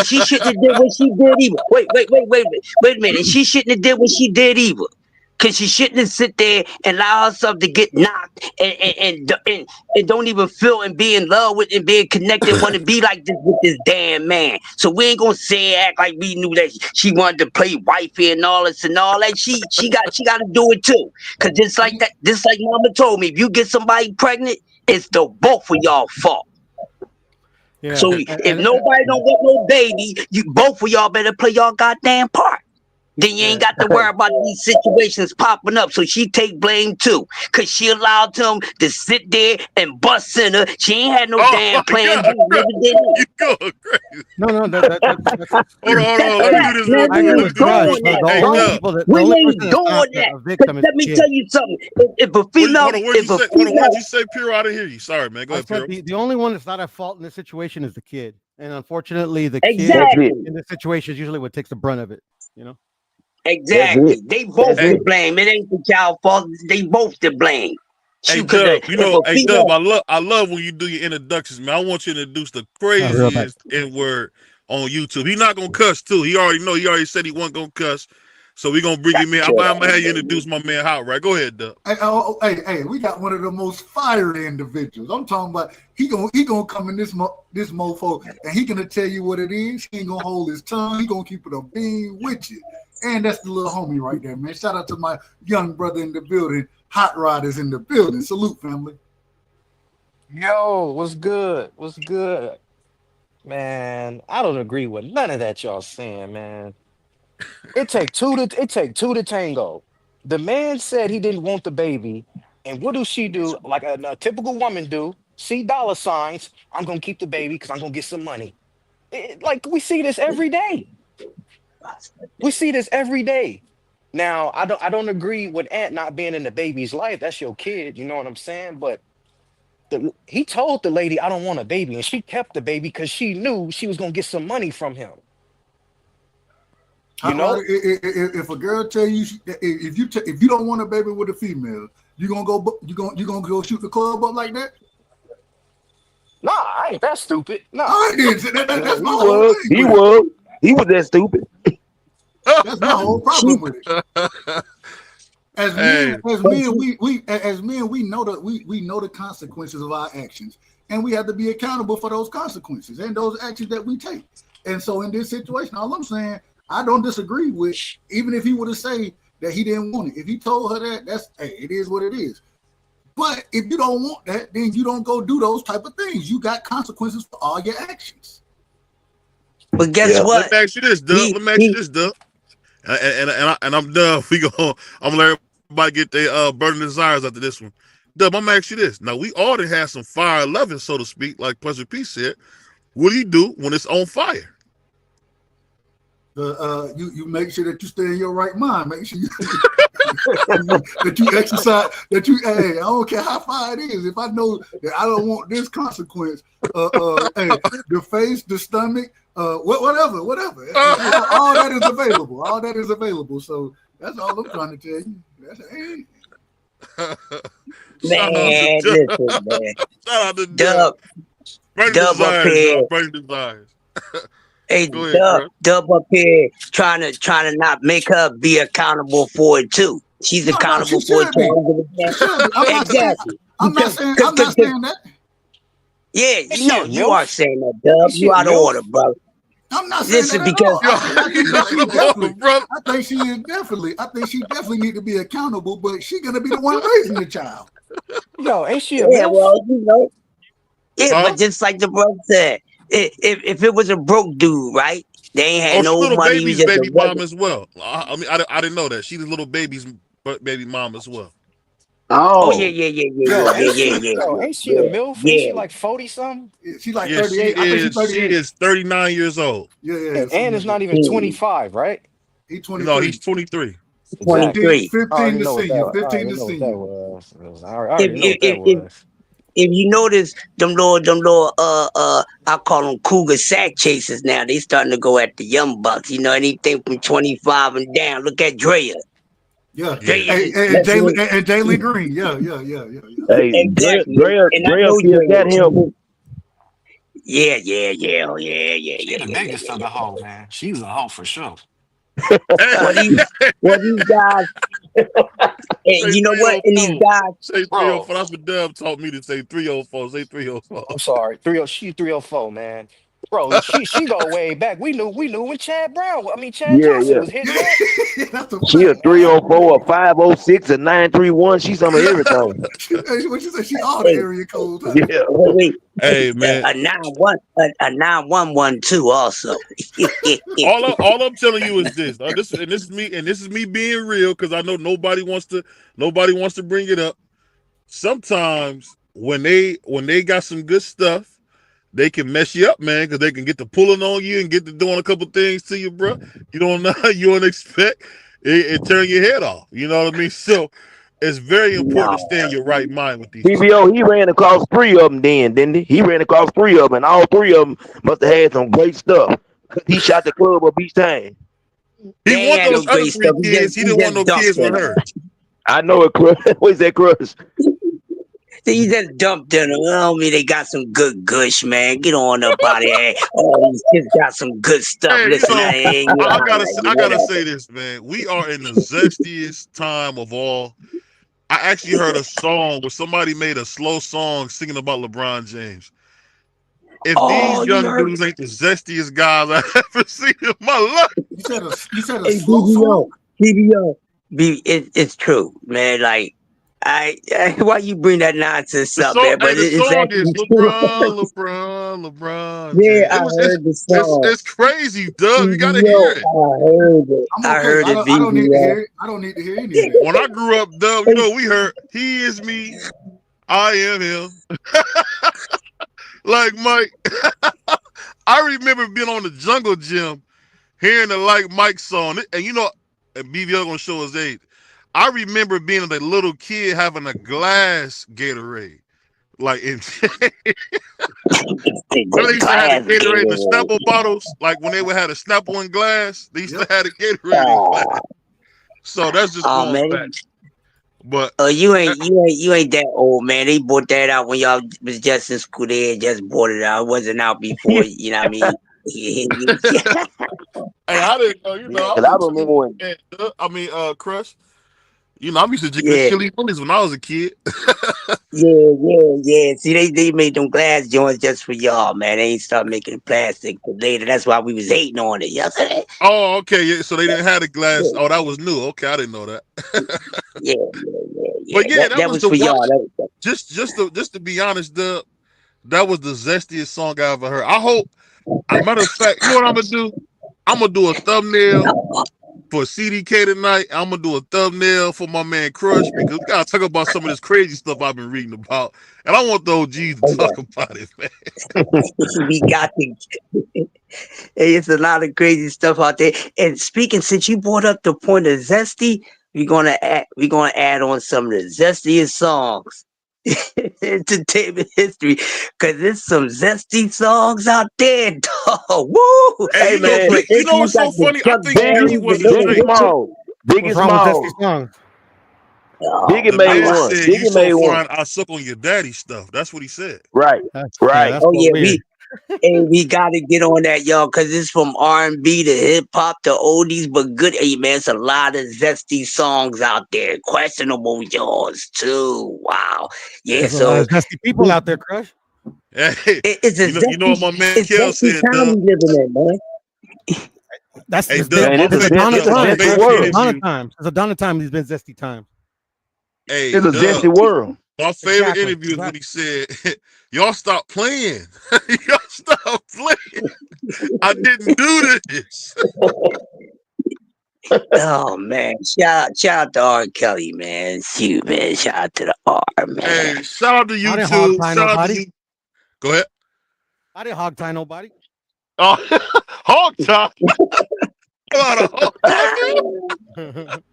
she shouldn't have did what she did either. Wait a minute. And she shouldn't have did what she did either. Cause she shouldn't have sit there and allow herself to get knocked and don't even feel and be in love with and being connected, want to be like this with this damn man. So we ain't gonna say act like we knew that she wanted to play wifey and all this and all that. She got to do it too. Cause just like Mama told me, if you get somebody pregnant, it's the both of y'all fault. Yeah, So if nobody don't want no baby, you both of y'all better play y'all goddamn part. Then you ain't got to worry about these situations popping up. So she take blame too. Cause she allowed him to sit there and bust in her. She ain't had no damn plan. You go crazy. No, hold on. Let me do this real I agree with Crush, but the only Dub. people that We only ain't person that's not doing that. a victim is Let me the tell kid. you something. If a female, Hold on, what'd you say, Piro? I didn't hear you. Sorry, man. Go I ahead, said Piro. the only one that's not at fault in this situation is the kid, and unfortunately, the Exactly. kid in this situation is usually what takes the brunt of it. You know. Exactly. They both to blame. It ain't the child fault. They both to blame. Hey Dub, Dub, I love when you do your introductions, man. I want you to introduce the craziest N-word on YouTube. He's not gonna cuss too. He already said he wasn't gonna cuss. So we're gonna bring him in. I'm gonna have you introduce my man Hot Right. Go ahead, Dub. Hey, we got one of the most fiery individuals. I'm talking about he gonna come in this mofo and he gonna tell you what it is. He ain't gonna hold his tongue. He gonna keep it a bean with you. And that's the little homie right there, man. Shout out to my young brother in the building. Hot Rod is in the building. Salute, family. Yo, what's good? What's good? Man, I don't agree with none of that y'all saying, man. It take two to tango. The man said he didn't want the baby, and what does she do? Like a typical woman do? See dollar signs. I'm gonna keep the baby because I'm gonna get some money. Like we see this every day. We see this every day. Now, I don't agree with Ant not being in the baby's life. That's your kid, you know what I'm saying? But he told the lady, I don't want a baby, and she kept the baby because she knew she was gonna get some money from him. You know, if a girl tell you if you don't want a baby with a female, you gonna go shoot the club up like that? Nah, I ain't that stupid. Nah, I didn't say that. That's my whole thing. He was that stupid. That's my whole problem with it. As men, we know the consequences of our actions, and we have to be accountable for those consequences and those actions that we take. And so, in this situation, all I'm saying, I don't disagree with, even if he would have said that he didn't want it. If he told her that, it is what it is. But if you don't want that, then you don't go do those type of things. You got consequences for all your actions. But guess what? Let me ask you this, Dub. And I'm done. I'm gonna let everybody get their burning desires after this one. Dub, I'm gonna ask you this. Now we all done had some fire loving, so to speak, like Pleasure P said. What do you do when it's on fire? You make sure that you stay in your right mind. Make sure that you exercise. I don't care how far it is. If I know that I don't want this consequence, the face, the stomach, whatever. All that is available. All that is available. So that's all I'm trying to tell you. Man, listen, man. Shout out to Dub. Dub up here. Burning desires. Hey, Dub up here trying to not make her be accountable for it too. She's accountable for it too. Exactly. I'm not saying that. Yeah, you are saying that, Dub. You out of order, bro. I'm not saying that because I think she definitely need to be accountable, but she's gonna be the one raising the child. Yo, ain't she a MILF? But just like the brother said, if it was a broke dude, right? They ain't had no little money. baby's baby mom as well. I mean, I didn't know that. She's the little baby's baby mom as well. Oh yeah. Ain't she a MILF? Ain't she like 40 something? She's like 38. She is 39 years old. Yeah. And is not even 25, right? He's 23. No, he's 23. 23. 15 to senior. 15 to senior. I already know what that was. If you notice them little I call them cougar sack chasers now, they starting to go at the young bucks, anything from 25 and down. Look at Drea. Yeah. And Jalen Green. Yeah. Hey, exactly. Drea still got him. Yeah, yeah, yeah, oh, yeah, yeah, She yeah, the yeah, yeah, biggest yeah, of yeah. the hoe, man. She's a hoe for sure. Well, these guys, and Say you know what? And these 304. guys, Say Bro, 304. That's what Dub taught me to say 304. Say 304. I'm sorry. 30, she 304, man. Bro, she go way back. We knew when Chad Yeah, Johnson yeah. was hitting that. That's a She a fact. Come on, 304, a 506, a 931. She some of everything. What you say? She all the hey, area codes, huh? Yeah. wait, Hey man, a 911 also. all I'm telling you is this. This is me being real because I know nobody wants to bring it up. Sometimes when they got some good stuff, they can mess you up, man, because they can get to pulling on you and get to doing a couple things to you, bro. You don't know, you don't expect it turn your head off. You know what I mean? So it's very important to No, stay in your right mind with these chicks. BVO, he ran across 3 of them then, didn't he? He ran across 3 of them, and all 3 of them must have had some great stuff. He shot the club up each time. He they ain't want had no those other great three stuff. kids. He He didn't want just no dumped kids with in them. her. I know it, Crush. What is that, Crush? He just dumped in them. Oh, me, they got some good gush, man. Get on up out of here. Oh, these kids got some good stuff. Hey, Listen, I ain't gonna I gotta holler say this, man. We are in the zestiest time of all. I actually heard a song where somebody made a slow song singing about LeBron James. If these Oh, you young heard? dudes ain't the zestiest guys I ever seen in my life, You said a Hey, slow song? BBO, it's true, man. Like, why you bring that nonsense the up, song, man? hey, But the it's song is actually true. LeBron Yeah, James. I heard the song. It's crazy, Dub. You gotta hear BBO, it. I heard it. I'm I okay. heard it, I don't need to BBO. hear it. I don't need to hear any of that. When I grew up, Dub, you know we heard "He is me, I am him." Like Mike, I remember being on the Jungle Gym, hearing the Like Mike song, and you know, and BVL gonna show his age. I remember being a little kid having a glass Gatorade, like in. Remember they used to have the Class Gatorade in the Gatorade. Snapple bottles, like when they would have a Snapple in glass. They used to Yep. have the Gatorade in glass. So that's just Oh going man, back. But you ain't that old, man. They bought that out when y'all was just in school. They had just bought it out. It wasn't out before. You know what I mean? hey, I didn't know. You know, Yeah, I because was I a remember when. kid. Crush. You know, I'm used to drinking the Yeah, chili willies when I was a kid. yeah. See, they made them glass joints just for y'all, man. They ain't start making plastic till later. That's why we was hating on it yesterday. Oh, okay. Yeah, so they didn't have the glass. Oh, that was new. Okay, I didn't know that. Yeah. But yeah, that That was was the for one. y'all. Just to be honest, that was the zestiest song I ever heard. I hope. As a matter of fact, you know what I'm gonna do? I'm gonna do a thumbnail for CDK tonight. I'm gonna do a thumbnail for my man Crush because we gotta talk about some of this crazy stuff I've been reading about, and I want the OGs to talk about it, man. We got to. Hey, it's a lot of crazy stuff out there. And speaking, since you brought up the point of zesty, we're gonna add on some of the zestiest songs entertainment history, because there's some zesty songs out there, dog. Woo! Hey, Hey, man, you know You what's got so the funny? I Chuck think Biggie Berry's, the wasn't little Biggie straight. Richard. Small. Biggie What's wrong with Dusty Small. songs? Oh Biggie The made man God. one. said, "You Biggie so made one. fine, I suck on your daddy stuff." That's what he said. Right. Right. That's Oh so yeah, weird. we gotta get on that, y'all, because it's from R&B to hip hop to oldies, but good. Hey man, it's a lot of zesty songs out there. Questionable yours too. Wow. Yeah. There's a lot So of zesty people out there, Crush. Hey, it's a you know what my man it's Kel zesty said, time Dub? we living in, man. That's Hey, this. Dub, Man, my it's a There's a favorite, Donna it's a my times, zesty Crush. favorite There's a world. Donna interview. times. There's a Donna time. These been zesty times. Hey, It's a Dub, zesty world. my favorite Exactly. interview is when he said, "Y'all stop playing. Y'all stop playing. I didn't do this." Oh man, shout out to R. Kelly, man. Shoot, man. Shout out to the R, man. Hey, shout out to I didn't hog YouTube. tie Shout out to nobody. you. Go ahead. I didn't hog tie nobody. Oh, hog tie. A lot of hog tie. That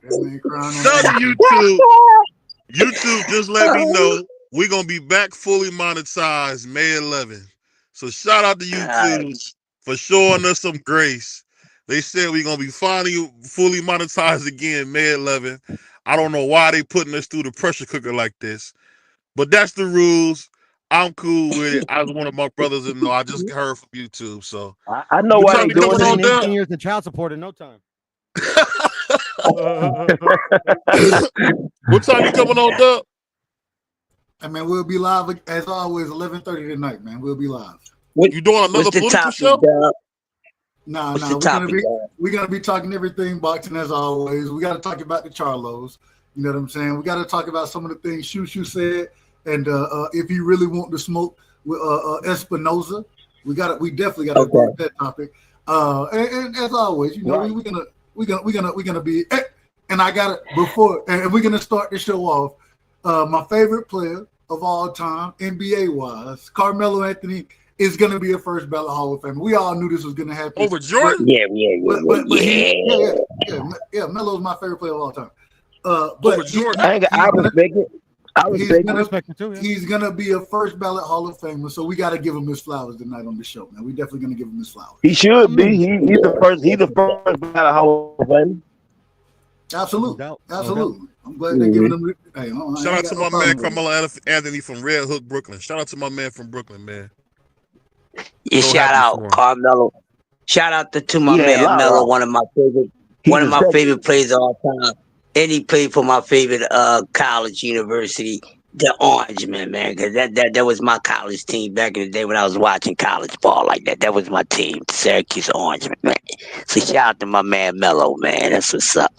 man crying on Shout out to YouTube. YouTube. YouTube just let me know we're gonna be back fully monetized May 11th. So shout out to YouTube for showing us some grace. They said we're gonna be finally fully monetized again May 11th. I don't know why they putting us through the pressure cooker like this, but that's the rules. I'm cool with it. I was one of my brothers in law. I just heard from YouTube. So I know what why time they you coming doing on, it. 18 Dub? years in child support in no time. What time you coming on, Dub? I mean, we'll be live as always, 11:30 tonight, man. We'll be live. You doing another political show? Nah, What's nah. the topic, We're gonna be talking everything boxing as always. We got to talk about the Charlos. You know what I'm saying? We got to talk about some of the things Shoo said, and if you really want to smoke with Espinoza, we definitely got to go with that topic. And as always, you know, Right. we're gonna be. And I got it before, and we're gonna start the show off. My favorite player of all time, NBA wise, Carmelo Anthony, is going to be a first ballot Hall of Fame. We all knew this was going to happen. Over Jordan? Yeah. Melo's my favorite player of all time. Over Jordan? I respect it. I respect it. He's going to be a first ballot Hall of Famer, so we got to give him his flowers tonight on the show, man. We definitely going to give him his flowers. He should be. He's the first. He's the first ballot Hall of Fame. Absolutely. No doubt. Absolutely. I'm glad they're giving him. Hey, Shout out to my man Carmelo Anthony from Red Hook, Brooklyn. Shout out to my man from Brooklyn, man. Yeah, So shout happy out for him. Carmelo. Shout out to my man Melo, one of my favorite players of all time. And he played for my favorite college university, the Orangemen, man. Because that was my college team back in the day when I was watching college ball like that. That was my team, the Syracuse Orangemen, man. So shout out to my man Melo, man. That's what's up.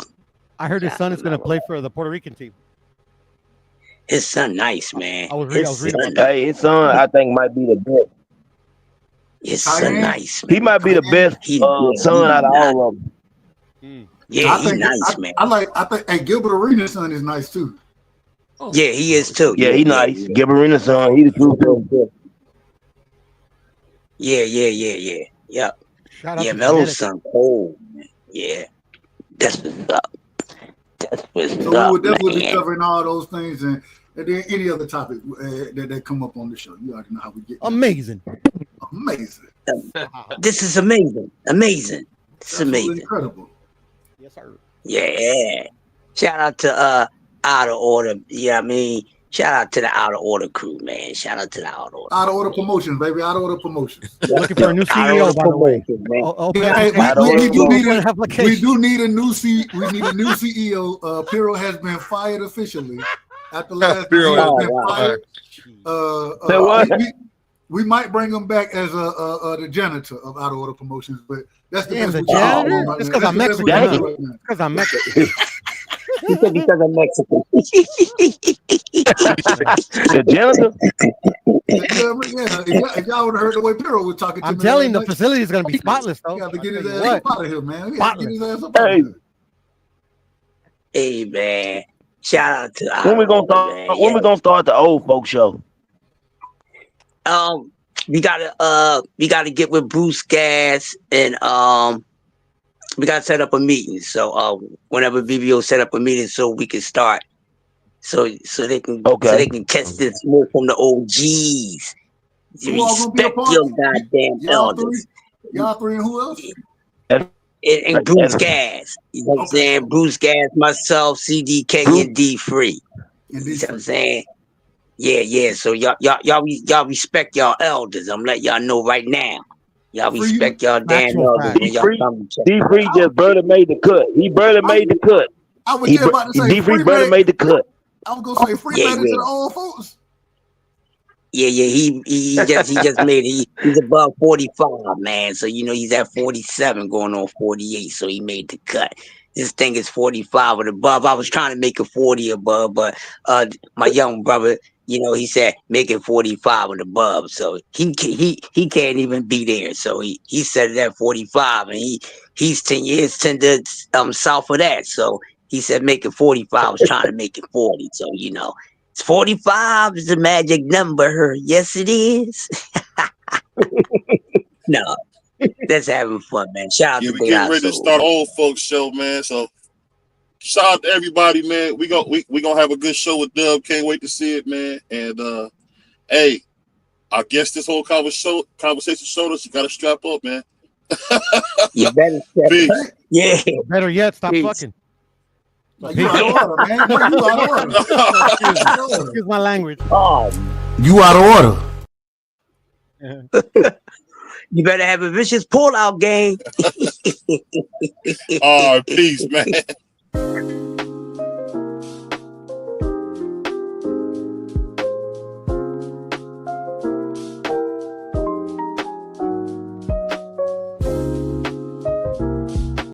I heard his son is going to play for the Puerto Rican team. His son, nice, man. I was reading about Hey, his son, I think, might be the best. His son, nice, man. He might be the best son out of all of them. Yeah, he's nice, man. I think hey, Gilbert Arenas' son is nice too. Yeah, he is too. Yeah, he nice. Gilbert Arenas' son, he the truth too. Yeah. Yep. Shout out Yeah, to Melo's Genetic. son, cold. Yeah, that's what's up. That's what's So we up, will definitely be man. covering all those things and then any other topic that come up on the show. You already know how we get. Amazing. Amazing. This is amazing. Amazing. It's Absolutely amazing. incredible. Yes, sir. Yeah. Shout out to Out of Order. Yeah, I mean, shout out to the Out of Order crew, man. Shout out to the Out of Order. Out of Order Promotions, baby. Out of Order Promotions. Looking for a new Out of CEO, Order by the way. Promotions, man. We do need a new CEO. Piro has been fired officially after last Piro year. has Been fired. We might bring him back as the janitor of Out of Order Promotions, but that's the Damn, best the we can do janitor? right Just now. because I'm That's the best we Mexican. can do right now. Because I'm Mexican. He said because I'm Mexican. The janitor? If y'all would have heard the way Piro was talking to I'm me. telling the last night, facility is going to be spotless, though. you got to I'll get his tell you ass what. up out of here, man. We got to get his ass up out of Hey, here. Hey, man. Shout out to Out when of we gonna Order, start? man. When we gonna start the old folks show? We gotta get with Bruce Gas and we gotta set up a meeting. So whenever BVO set up a meeting so we can start. So they can catch this smoke from the OGs. Who all gonna be a Respect part? your goddamn elders. Y'all three and who else? And Bruce Gas. You know what I'm saying? Bruce Gas, myself, CDK, and D Free. You know what I'm saying? Yeah. So y'all respect y'all elders. I'm letting y'all know right now. Y'all respect y'all damn elders when y'all come to check. D Free just barely made the cut. He barely made the cut. I was just about to say D Free barely made the cut. I was gonna say free Yeah, man to yeah. the old folks. Yeah. He just made it. He's above 45, man. So you know he's at 47, going on 48. So he made the cut. This thing is 45 and above. I was trying to make it 40 above, but my young brother, you know, he said make it 45 and above. So he can't even be there. So he set it at 45, and he's 10 years south of that. So he said make it 45. I was trying to make it 40. So you know, it's 45 is the magic number. Yes, it is. No. That's having fun, man. Shout out Yeah, to we De getting La ready to Soul. start old folks show, man. So shout out to everybody, man. We gonna have a good show with Dub. Can't wait to see it, man. And hey, I guess this whole conversation showed us you gotta strap up, man. You better strap up. Yeah. Better yet, stop Peace. fucking. Like, you out of order, man. You out of order. Excuse my language. Oh, You out of order. You better have a vicious pull-out game. Oh, peace, man.